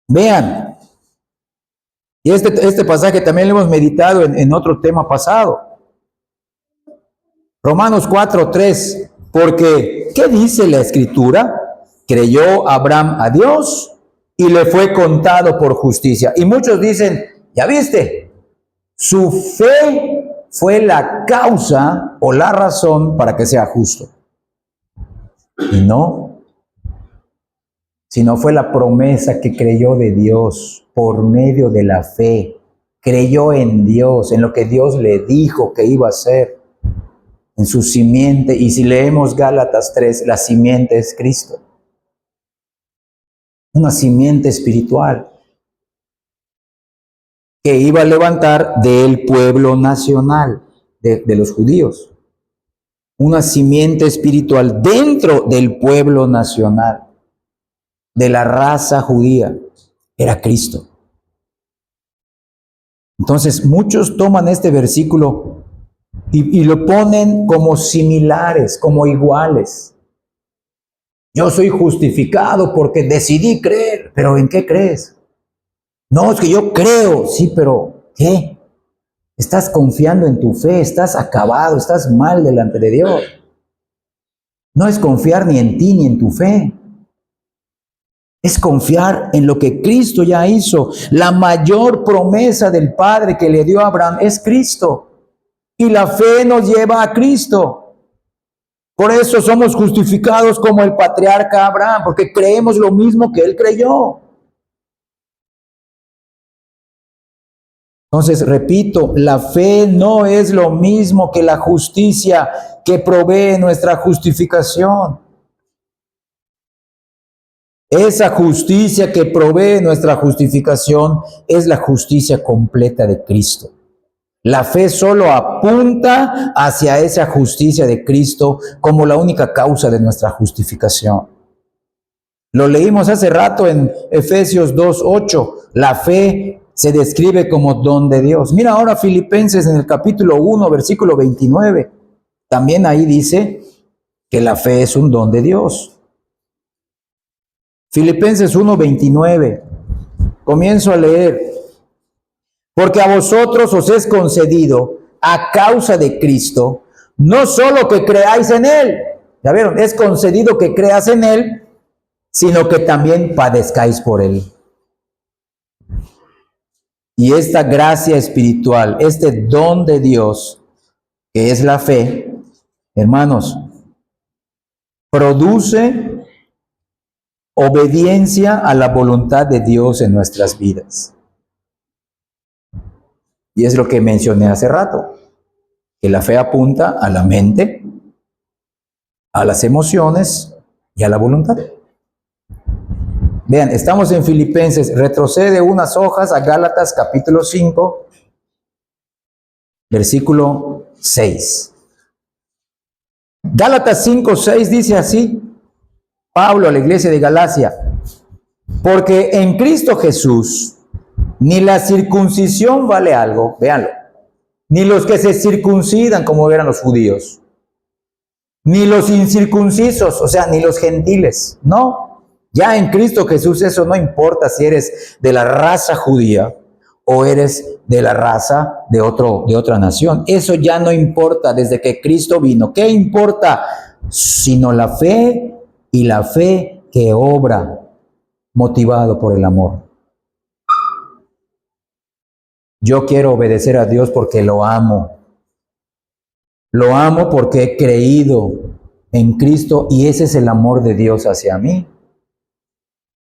[SPEAKER 1] Vean, y este pasaje también lo hemos meditado en otro tema pasado. Romanos 4, 3. Porque, ¿qué dice la Escritura? Creyó Abraham a Dios y le fue contado por justicia. Y muchos dicen, ya viste, su fe fue la causa o la razón para que sea justo. Y no, sino fue la promesa que creyó de Dios por medio de la fe. Creyó en Dios, en lo que Dios le dijo que iba a hacer, en su simiente. Y si leemos Gálatas 3, la simiente es Cristo. Una simiente espiritual que iba a levantar del pueblo nacional, de los judíos. Una simiente espiritual dentro del pueblo nacional, de la raza judía, era Cristo. Entonces muchos toman este versículo y lo ponen como similares, como iguales. Yo soy justificado porque decidí creer. ¿Pero en qué crees? No, es que yo creo. Sí, pero ¿qué? Estás confiando en tu fe, estás acabado, estás mal delante de Dios. No es confiar ni en ti ni en tu fe. Es confiar en lo que Cristo ya hizo. La mayor promesa del Padre que le dio a Abraham es Cristo. Y la fe nos lleva a Cristo. Por eso somos justificados como el patriarca Abraham, porque creemos lo mismo que él creyó. Entonces, repito, la fe no es lo mismo que la justicia que provee nuestra justificación. Esa justicia que provee nuestra justificación es la justicia completa de Cristo. La fe solo apunta hacia esa justicia de Cristo como la única causa de nuestra justificación. Lo leímos hace rato en Efesios 2:8. La fe se describe como don de Dios. Mira ahora Filipenses en el capítulo 1, versículo 29. También ahí dice que la fe es un don de Dios. Filipenses 1:29. Comienzo a leer. Porque a vosotros os es concedido, a causa de Cristo, no solo que creáis en Él, ya vieron, es concedido que creas en Él, sino que también padezcáis por Él. Y esta gracia espiritual, este don de Dios, que es la fe, hermanos, produce obediencia a la voluntad de Dios en nuestras vidas. Y es lo que mencioné hace rato, que la fe apunta a la mente, a las emociones y a la voluntad. Vean, estamos en Filipenses, retrocede unas hojas a Gálatas capítulo 5, versículo 6. Gálatas 5:6 dice así, Pablo a la iglesia de Galacia, porque en Cristo Jesús ni la circuncisión vale algo, véanlo, ni los que se circuncidan como eran los judíos, ni los incircuncisos, o sea, ni los gentiles, no. Ya en Cristo Jesús eso no importa si eres de la raza judía o eres de la raza de otra nación. Eso ya no importa desde que Cristo vino. ¿Qué importa? Sino la fe y la fe que obra motivado por el amor. Yo quiero obedecer a Dios porque lo amo. Lo amo porque he creído en Cristo y ese es el amor de Dios hacia mí.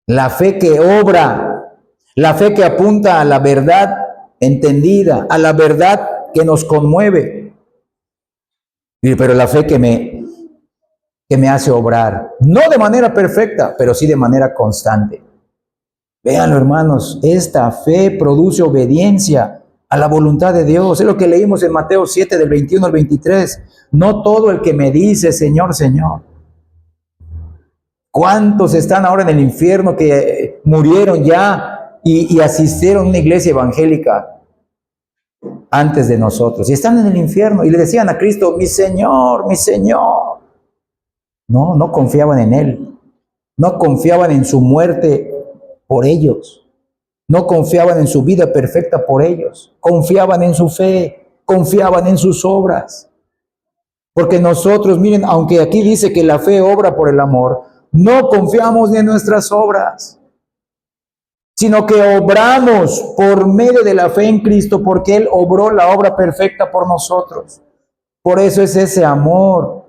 [SPEAKER 1] La fe que obra, la fe que apunta a la verdad entendida, a la verdad que nos conmueve. Pero la fe que me hace obrar, no de manera perfecta, pero sí de manera constante. Véanlo, hermanos, esta fe produce obediencia a la voluntad de Dios. Es lo que leímos en Mateo 7, del 21 al 23. No todo el que me dice, Señor, Señor. ¿Cuántos están ahora en el infierno que murieron ya y asistieron a una iglesia evangélica antes de nosotros? Y están en el infierno y le decían a Cristo, mi Señor, mi Señor. No confiaban en Él. No confiaban en su muerte por ellos. No confiaban en su vida perfecta por ellos. Confiaban en su fe. Confiaban en sus obras. Porque nosotros, miren, aunque aquí dice que la fe obra por el amor, no confiamos ni en nuestras obras, sino que obramos por medio de la fe en Cristo, porque Él obró la obra perfecta por nosotros. Por eso es ese amor.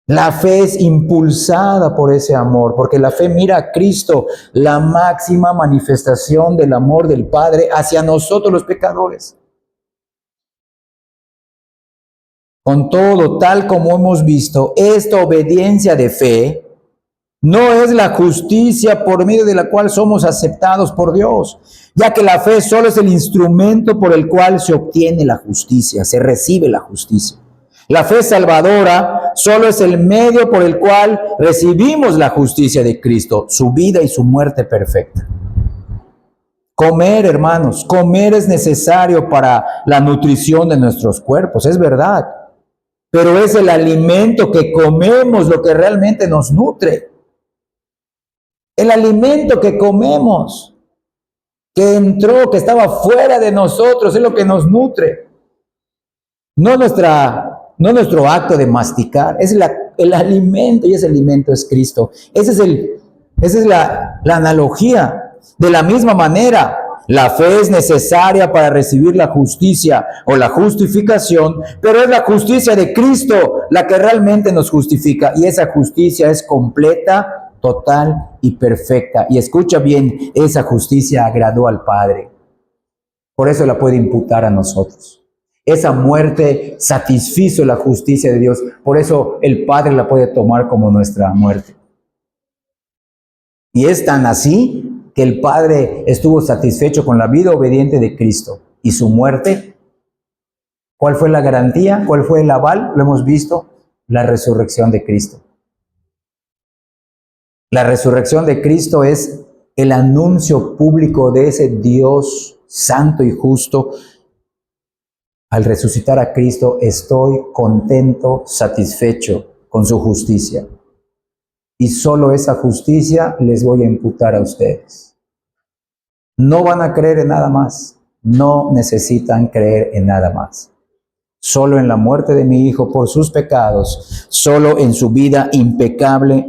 [SPEAKER 1] La fe es impulsada por ese amor, porque la fe mira a Cristo, la máxima manifestación del amor del Padre hacia nosotros los pecadores. Con todo, tal como hemos visto, esta obediencia de fe no es la justicia por medio de la cual somos aceptados por Dios, ya que la fe solo es el instrumento por el cual se obtiene la justicia, se recibe la justicia. La fe salvadora solo es el medio por el cual recibimos la justicia de Cristo, su vida y su muerte perfecta. Comer, hermanos, comer es necesario para la nutrición de nuestros cuerpos, es verdad. Pero es el alimento que comemos lo que realmente nos nutre. El alimento que comemos, que entró, que estaba fuera de nosotros, es lo que nos nutre. No nuestro acto de masticar, es el alimento, y ese alimento es Cristo. Esa es la analogía. De la misma manera, la fe es necesaria para recibir la justicia o la justificación, pero es la justicia de Cristo la que realmente nos justifica, y esa justicia es completa, total y perfecta. Y escucha bien, esa justicia agradó al Padre. Por eso la puede imputar a nosotros. Esa muerte satisfizo la justicia de Dios. Por eso el Padre la puede tomar como nuestra muerte. Y es tan así que el Padre estuvo satisfecho con la vida obediente de Cristo y su muerte. ¿Cuál fue la garantía? ¿Cuál fue el aval? Lo hemos visto, la resurrección de Cristo. La resurrección de Cristo es el anuncio público de ese Dios santo y justo. Al resucitar a Cristo, estoy contento, satisfecho con su justicia. Y solo esa justicia les voy a imputar a ustedes. No van a creer en nada más. No necesitan creer en nada más. Solo en la muerte de mi Hijo por sus pecados, solo en su vida impecable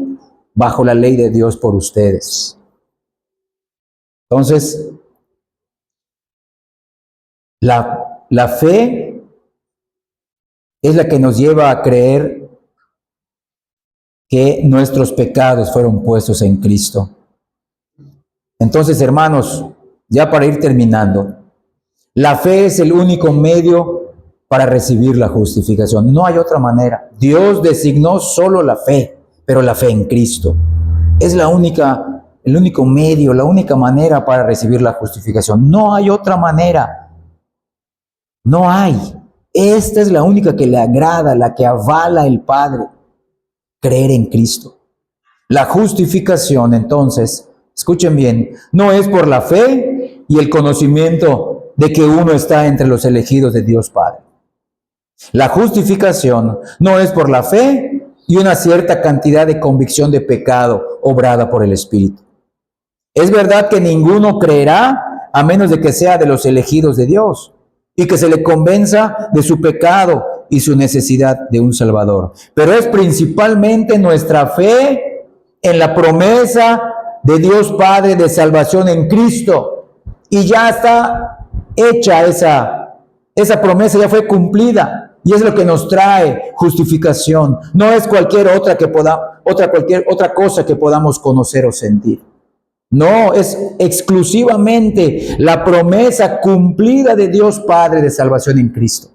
[SPEAKER 1] bajo la ley de Dios por ustedes. Entonces, la fe es la que nos lleva a creer que nuestros pecados fueron puestos en Cristo. Entonces, hermanos, ya para ir terminando, la fe es el único medio para recibir la justificación. No hay otra manera. Dios designó solo la fe, pero la fe en Cristo es el único medio, la única manera para recibir la justificación. No hay otra manera. No hay. Esta es la única que le agrada, la que avala el Padre. Creer en Cristo. La justificación, entonces, escuchen bien, no es por la fe y el conocimiento de que uno está entre los elegidos de Dios Padre. La justificación no es por la fe y una cierta cantidad de convicción de pecado obrada por el Espíritu. Es verdad que ninguno creerá a menos de que sea de los elegidos de Dios y que se le convenza de su pecado y su necesidad de un Salvador. Pero es principalmente nuestra fe en la promesa de Dios Padre de salvación en Cristo. Y ya está hecha esa promesa, ya fue cumplida. Y es lo que nos trae justificación. No es cualquier otra cosa que podamos conocer o sentir. No, es exclusivamente la promesa cumplida de Dios Padre de salvación en Cristo.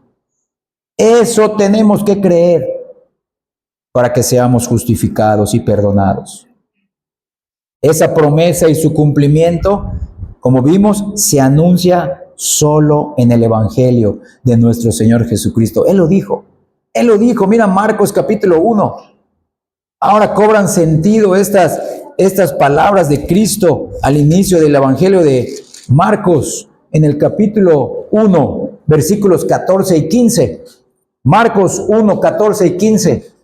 [SPEAKER 1] Eso tenemos que creer para que seamos justificados y perdonados. Esa promesa y su cumplimiento, como vimos, se anuncia solo en el Evangelio de nuestro Señor Jesucristo. Él lo dijo, mira Marcos capítulo 1. Ahora cobran sentido estas palabras de Cristo al inicio del Evangelio de Marcos, en el capítulo 1, versículos 14 y 15. Marcos 1, 14 y 15.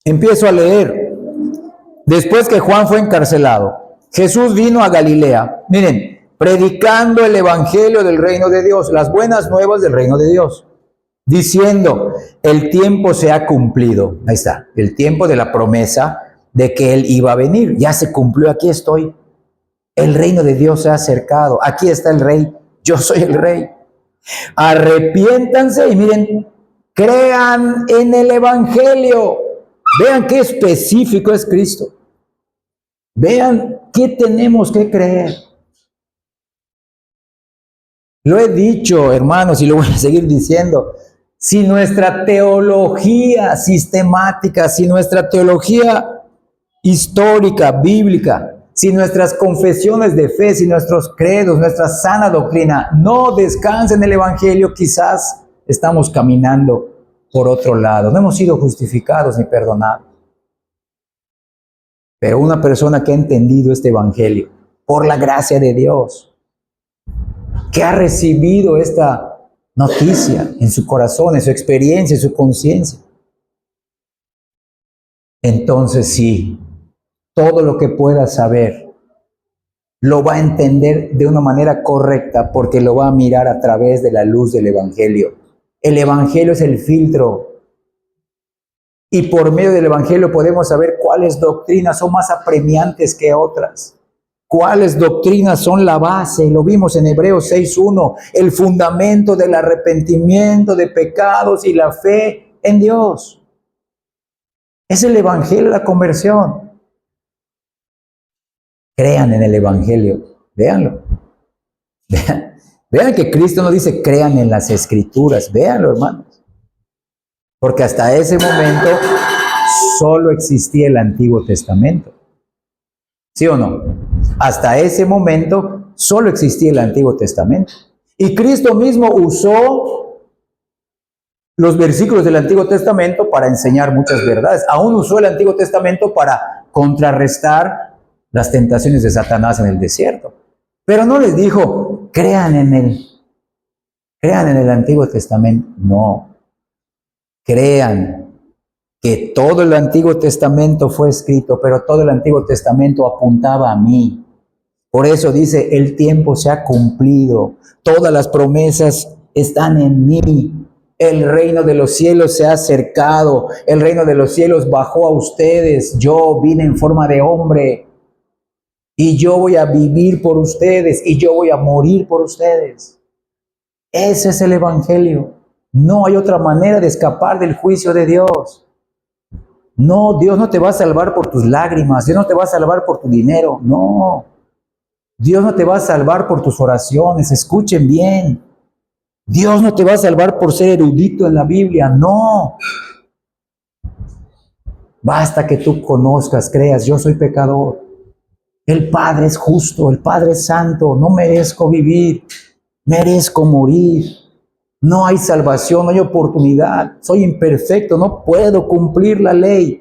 [SPEAKER 1] Empiezo a leer. Después que Juan fue encarcelado, Jesús vino a Galilea, miren, predicando el evangelio del reino de Dios, las buenas nuevas del reino de Dios, diciendo, el tiempo se ha cumplido. Ahí está, el tiempo de la promesa de que Él iba a venir. Ya se cumplió, aquí estoy. El reino de Dios se ha acercado. Aquí está el rey, yo soy el rey. Arrepiéntanse y miren, crean en el evangelio. Vean qué específico es Cristo. Vean qué tenemos que creer. Lo he dicho, hermanos, y lo voy a seguir diciendo. Si nuestra teología sistemática, si nuestra teología histórica, bíblica, si nuestras confesiones de fe, si nuestros credos, nuestra sana doctrina no descansa en el evangelio, quizás estamos caminando por otro lado. No hemos sido justificados ni perdonados. Pero una persona que ha entendido este evangelio, por la gracia de Dios, que ha recibido esta noticia en su corazón, en su experiencia, en su conciencia, entonces sí, todo lo que pueda saber lo va a entender de una manera correcta porque lo va a mirar a través de la luz del Evangelio. El Evangelio es el filtro. Y por medio del Evangelio podemos saber cuáles doctrinas son más apremiantes que otras. Cuáles doctrinas son la base. Lo vimos en Hebreos 6:1. El fundamento del arrepentimiento de pecados y la fe en Dios. Es el Evangelio, la conversión. Crean en el Evangelio. Véanlo. Vean que Cristo no dice crean en las Escrituras. Véanlo, hermanos. Porque hasta ese momento solo existía el Antiguo Testamento. ¿Sí o no? Hasta ese momento solo existía el Antiguo Testamento. Y Cristo mismo usó los versículos del Antiguo Testamento para enseñar muchas verdades. Aún usó el Antiguo Testamento para contrarrestar las tentaciones de Satanás en el desierto. Pero no les dijo, crean en el Antiguo Testamento. No. Crean que todo el Antiguo Testamento fue escrito, pero todo el Antiguo Testamento apuntaba a mí. Por eso dice, el tiempo se ha cumplido, todas las promesas están en mí. El reino de los cielos se ha acercado, el reino de los cielos bajó a ustedes. Yo vine en forma de hombre y yo voy a vivir por ustedes y yo voy a morir por ustedes. Ese es el Evangelio. No hay otra manera de escapar del juicio de Dios. No, Dios no te va a salvar por tus lágrimas, Dios no te va a salvar por tu dinero, no. Dios no te va a salvar por tus oraciones, escuchen bien. Dios no te va a salvar por ser erudito en la Biblia, no. Basta que tú conozcas, creas, yo soy pecador. El Padre es justo, el Padre es santo, no merezco vivir, merezco morir. No hay salvación, no hay oportunidad. Soy imperfecto, no puedo cumplir la ley.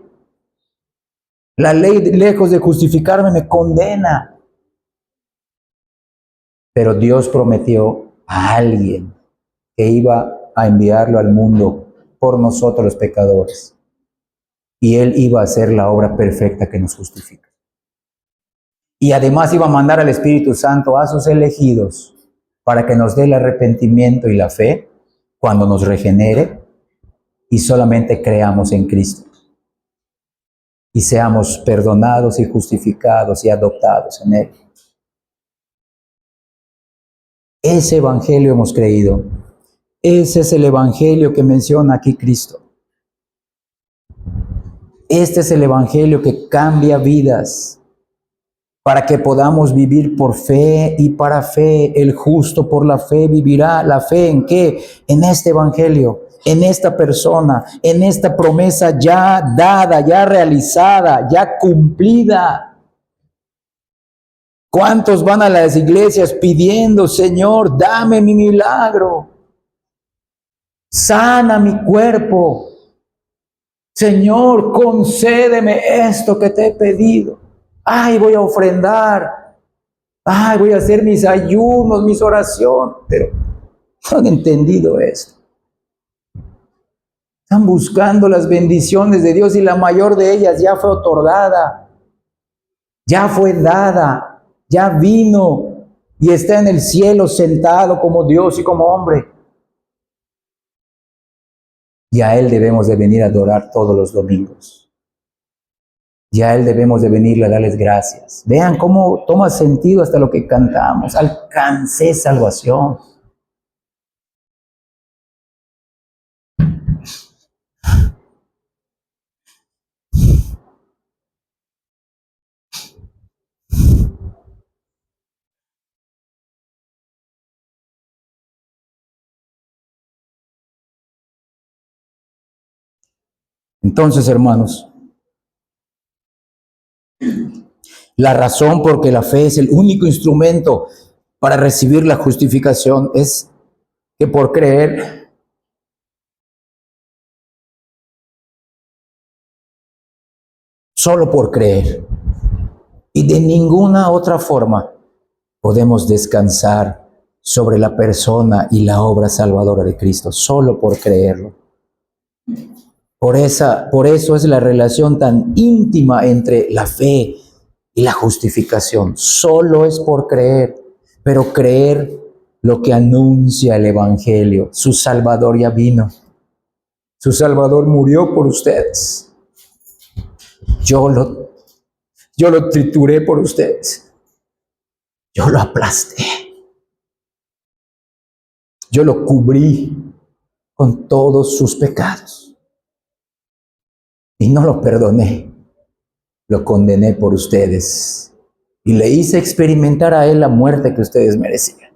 [SPEAKER 1] La ley, lejos de justificarme, me condena. Pero Dios prometió a alguien que iba a enviarlo al mundo por nosotros los pecadores. Y Él iba a hacer la obra perfecta que nos justifica. Y además iba a mandar al Espíritu Santo a sus elegidos para que nos dé el arrepentimiento y la fe cuando nos regenere y solamente creamos en Cristo y seamos perdonados y justificados y adoptados en Él. Ese Evangelio hemos creído. Ese es el Evangelio que menciona aquí Cristo. Este es el Evangelio que cambia vidas para que podamos vivir por fe y para fe. El justo por la fe vivirá. ¿La fe en qué? En este Evangelio, en esta persona, en esta promesa ya dada, ya realizada, ya cumplida. ¿Cuántos van a las iglesias pidiendo, Señor, dame mi milagro? Sana mi cuerpo. Señor, concédeme esto que te he pedido. Ay, voy a ofrendar. Ay, voy a hacer mis ayunos, mis oraciones. Pero no han entendido esto. Están buscando las bendiciones de Dios y la mayor de ellas ya fue otorgada. Ya fue dada. Ya vino y está en el cielo sentado como Dios y como hombre. Y a Él debemos de venir a adorar todos los domingos. Y a Él debemos de venirle a darles gracias. Vean cómo toma sentido hasta lo que cantamos. Alcancé salvación. Entonces, hermanos, la razón por que la fe es el único instrumento para recibir la justificación es que por creer solo por creer y de ninguna otra forma podemos descansar sobre la persona y la obra salvadora de Cristo, solo por creerlo. Por eso es la relación tan íntima entre la fe Y la justificación solo es por creer, pero creer lo que anuncia el Evangelio. Su Salvador ya vino. Su Salvador murió por ustedes. Yo lo trituré por ustedes. Yo lo aplasté. Yo lo cubrí con todos sus pecados. Y no lo perdoné. Lo condené por ustedes. Y le hice experimentar a él la muerte que ustedes merecían.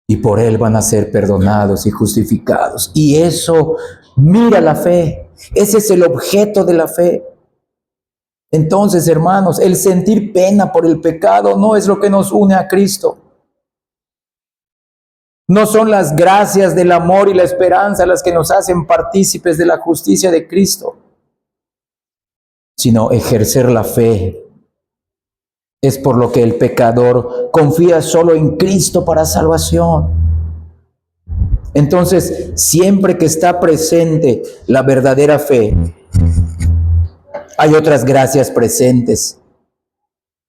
[SPEAKER 1] Y por él van a ser perdonados y justificados. Y eso mira la fe. Ese es el objeto de la fe. Entonces, hermanos, el sentir pena por el pecado no es lo que nos une a Cristo. No son las gracias del amor y la esperanza las que nos hacen partícipes de la justicia de Cristo, sino ejercer la fe. Es por lo que el pecador confía solo en Cristo para salvación. Entonces, siempre que está presente la verdadera fe, hay otras gracias presentes,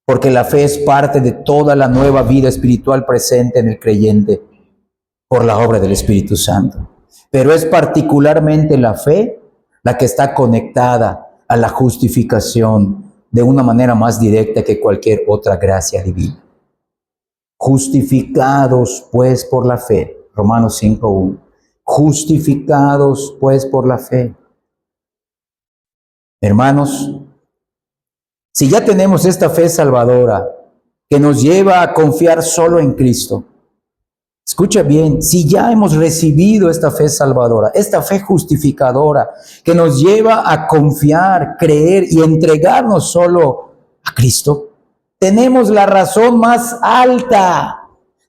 [SPEAKER 1] porque la fe es parte de toda la nueva vida espiritual presente en el creyente por la obra del Espíritu Santo. Pero es particularmente la fe la que está conectada a la justificación de una manera más directa que cualquier otra gracia divina. Justificados pues por la fe, Romanos 5:1. Justificados pues por la fe. Hermanos, si ya tenemos esta fe salvadora que nos lleva a confiar solo en Cristo, escucha bien, si ya hemos recibido esta fe salvadora, esta fe justificadora que nos lleva a confiar, creer y entregarnos solo a Cristo, tenemos la razón más alta,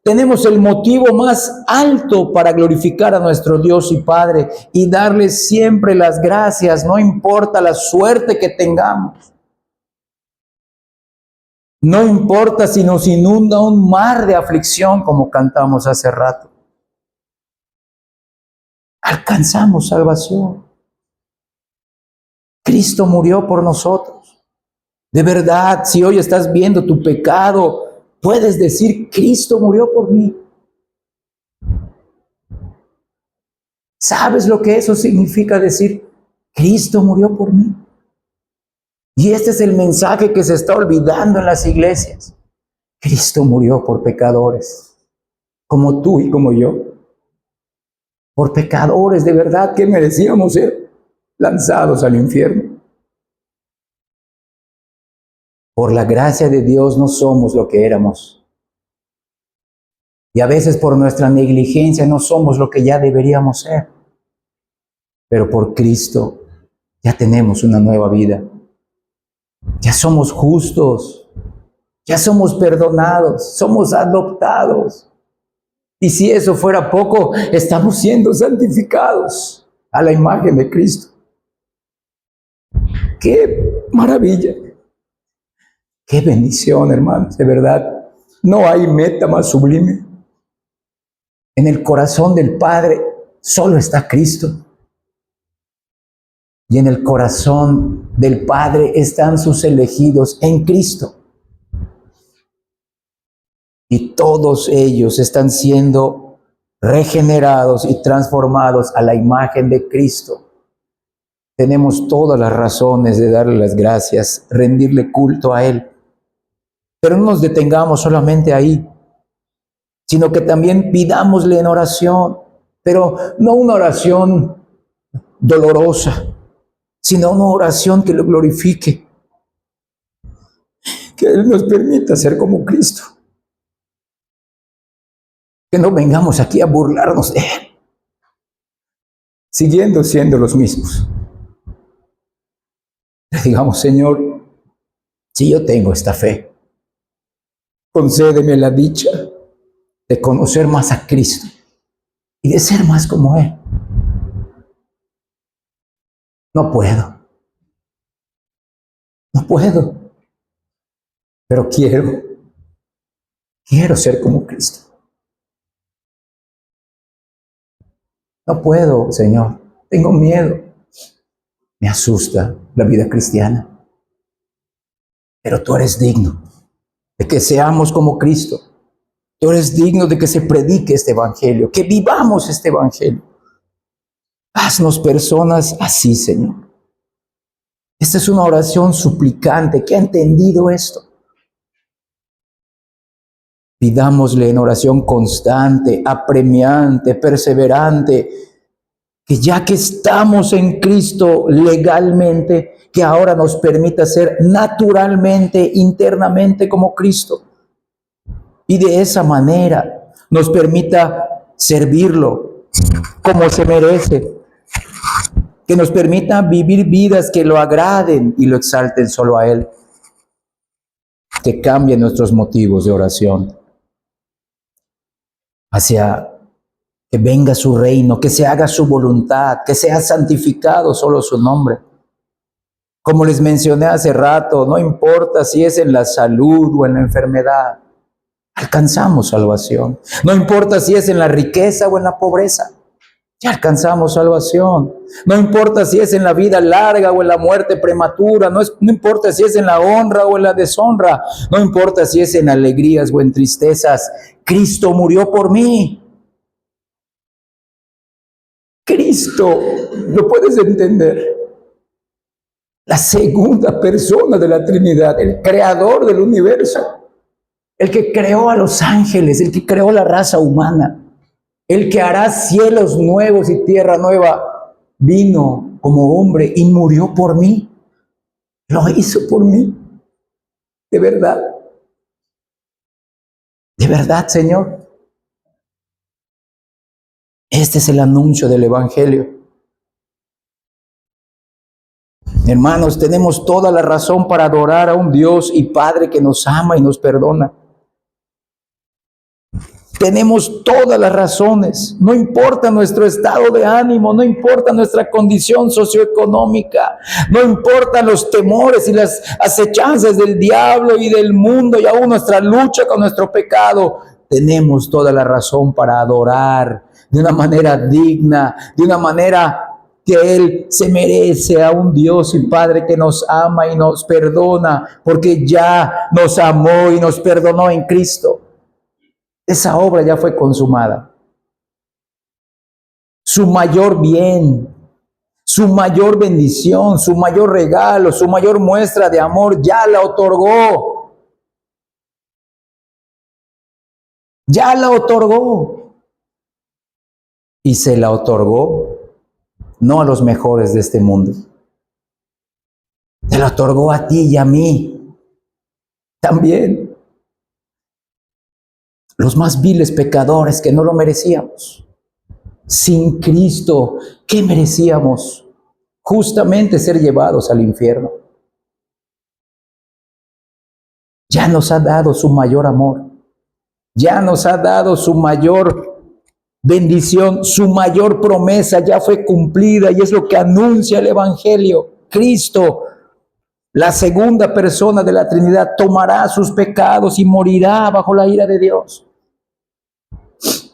[SPEAKER 1] tenemos el motivo más alto para glorificar a nuestro Dios y Padre y darle siempre las gracias, no importa la suerte que tengamos. No importa si nos inunda un mar de aflicción, como cantamos hace rato. Alcanzamos salvación. Cristo murió por nosotros. De verdad, si hoy estás viendo tu pecado, puedes decir, Cristo murió por mí. ¿Sabes lo que eso significa decir, Cristo murió por mí? Y este es el mensaje que se está olvidando en las iglesias. Cristo murió por pecadores, como tú y como yo. Por pecadores de verdad que merecíamos ser lanzados al infierno. Por la gracia de Dios no somos lo que éramos. Y a veces por nuestra negligencia no somos lo que ya deberíamos ser. Pero por Cristo ya tenemos una nueva vida. Ya somos justos. Ya somos perdonados. Somos adoptados. Y si eso fuera poco, estamos siendo santificados a la imagen de Cristo. ¡Qué maravilla! ¡Qué bendición, hermanos! De verdad, no hay meta más sublime. En el corazón del Padre solo está Cristo. Y en el corazón del Padre están sus elegidos en Cristo. Y todos ellos están siendo regenerados y transformados a la imagen de Cristo. Tenemos todas las razones de darle las gracias, rendirle culto a Él. Pero no nos detengamos solamente ahí, sino que también pidámosle en oración, pero no una oración dolorosa, sino una oración que lo glorifique, que Él nos permita ser como Cristo. Que no vengamos aquí a burlarnos de Él, siguiendo siendo los mismos. Le digamos, Señor, si yo tengo esta fe, concédeme la dicha de conocer más a Cristo y de ser más como Él. No puedo, pero quiero ser como Cristo. No puedo, Señor, tengo miedo, me asusta la vida cristiana. pero tú eres digno de que seamos como Cristo. Tú eres digno de que se predique este evangelio, que vivamos este evangelio. Haznos personas así, Señor. Esta es una oración suplicante que ha entendido esto. Pidámosle en oración constante, apremiante, perseverante, que ya que estamos en Cristo legalmente, que ahora nos permita ser naturalmente, internamente como Cristo. Y de esa manera nos permita servirlo como se merece. Que nos permita vivir vidas que lo agraden y lo exalten solo a Él. Que cambien nuestros motivos de oración hacia que venga su reino, que se haga su voluntad, que sea santificado solo su nombre. Como les mencioné hace rato, no importa si es en la salud o en la enfermedad, alcanzamos salvación. No importa si es en la riqueza o en la pobreza, ya alcanzamos salvación. No importa si es en la vida larga o en la muerte prematura, no importa si es en la honra o en la deshonra, no importa si es en alegrías o en tristezas, Cristo murió por mí. Cristo, ¿lo puedes entender? La segunda persona de la Trinidad, el creador del universo, el que creó a los ángeles, el que creó la raza humana, el que hará cielos nuevos y tierra nueva, vino como hombre y murió por mí. Lo hizo por mí. De verdad. De verdad, Señor. Este es el anuncio del Evangelio. Hermanos, tenemos toda la razón para adorar a un Dios y Padre que nos ama y nos perdona. Tenemos todas las razones, no importa nuestro estado de ánimo, no importa nuestra condición socioeconómica, no importan los temores y las acechanzas del diablo y del mundo y aún nuestra lucha con nuestro pecado. Tenemos toda la razón para adorar de una manera digna, de una manera que Él se merece, a un Dios y Padre que nos ama y nos perdona, porque ya nos amó y nos perdonó en Cristo. Esa obra ya fue consumada. Su mayor bien, su mayor bendición, su mayor regalo, su mayor muestra de amor ya la otorgó. Ya la otorgó. Y se la otorgó no a los mejores de este mundo. Se la otorgó a ti y a mí también. Los más viles pecadores que no lo merecíamos. Sin Cristo, ¿qué merecíamos? Justamente ser llevados al infierno. Ya nos ha dado su mayor amor. Ya nos ha dado su mayor bendición, su mayor promesa ya fue cumplida y es lo que anuncia el Evangelio. Cristo, la segunda persona de la Trinidad, tomará sus pecados y morirá bajo la ira de Dios.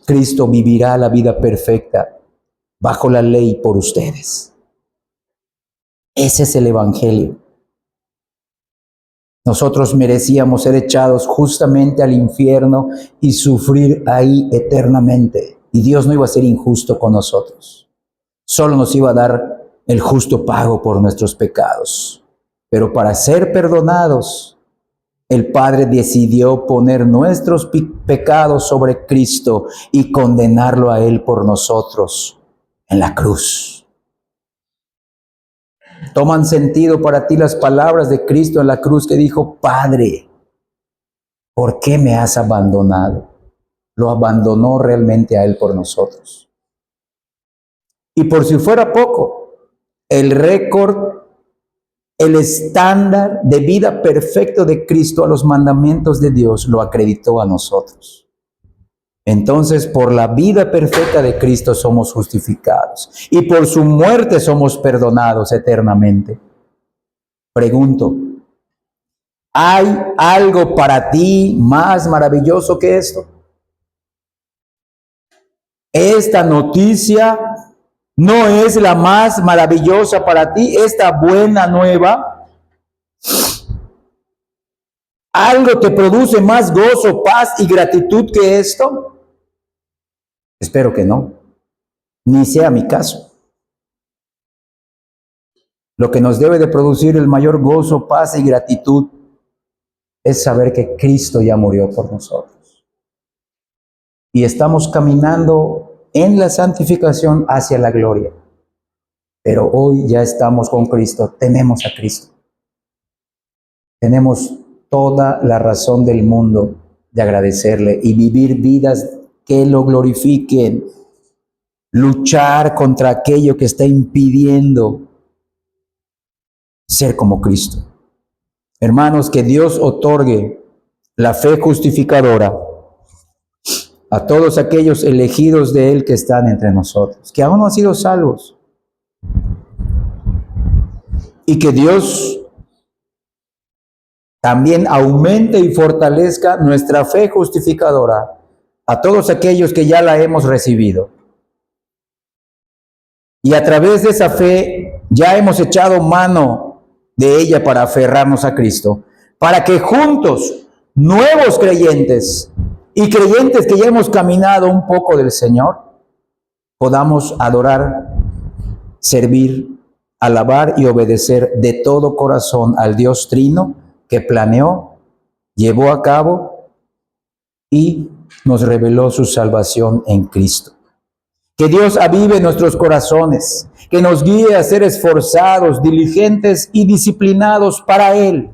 [SPEAKER 1] Cristo vivirá la vida perfecta bajo la ley por ustedes. Ese es el Evangelio. Nosotros merecíamos ser echados justamente al infierno y sufrir ahí eternamente. Y Dios no iba a ser injusto con nosotros. Solo nos iba a dar el justo pago por nuestros pecados. Pero para ser perdonados, el Padre decidió poner nuestros pecados sobre Cristo y condenarlo a Él por nosotros en la cruz. ¿Toman sentido para ti las palabras de Cristo en la cruz que dijo: Padre, ¿por qué me has abandonado? Lo abandonó realmente a Él por nosotros. Y por si fuera poco, el récord, el estándar de vida perfecto de Cristo a los mandamientos de Dios lo acreditó a nosotros. Entonces, por la vida perfecta de Cristo somos justificados y por su muerte somos perdonados eternamente. Pregunto, ¿hay algo para ti más maravilloso que esto? Esta noticia no es la más maravillosa para ti, esta buena nueva. ¿Algo te produce más gozo, paz y gratitud que esto? Espero que no, ni sea mi caso. Lo que nos debe de producir el mayor gozo, paz y gratitud es saber que Cristo ya murió por nosotros. Y estamos caminando en la santificación hacia la gloria. Pero hoy ya estamos con Cristo, tenemos a Cristo. Tenemos toda la razón del mundo de agradecerle y vivir vidas que lo glorifiquen. Luchar contra aquello que está impidiendo ser como Cristo. Hermanos, que Dios otorgue la fe justificadora a todos aquellos elegidos de Él que están entre nosotros, que aún no han sido salvos. Y que Dios también aumente y fortalezca nuestra fe justificadora a todos aquellos que ya la hemos recibido. Y a través de esa fe ya hemos echado mano de ella para aferrarnos a Cristo, para que juntos, nuevos creyentes y creyentes que ya hemos caminado un poco del Señor, podamos adorar, servir, alabar y obedecer de todo corazón al Dios Trino que planeó, llevó a cabo y nos reveló su salvación en Cristo. Que Dios avive nuestros corazones, que nos guíe a ser esforzados, diligentes y disciplinados para Él.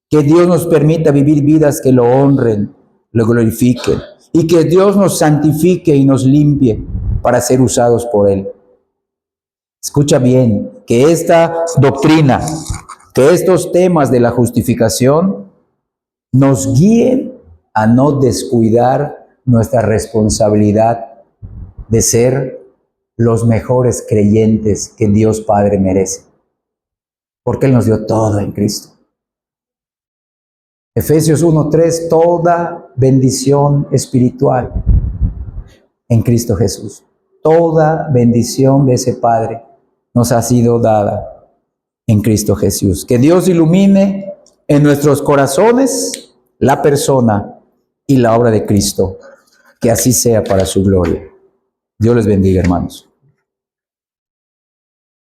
[SPEAKER 1] Que Dios nos permita vivir vidas que lo honren, lo glorifiquen, y que Dios nos santifique y nos limpie para ser usados por Él. Escucha bien, que esta doctrina, que estos temas de la justificación nos guíen a no descuidar nuestra responsabilidad de ser los mejores creyentes que Dios Padre merece, porque Él nos dio todo en Cristo. Efesios 1:3, toda bendición espiritual en Cristo Jesús. Toda bendición de ese Padre nos ha sido dada en Cristo Jesús. Que Dios ilumine en nuestros corazones la persona y la obra de Cristo. Que así sea para su gloria. Dios les bendiga, hermanos.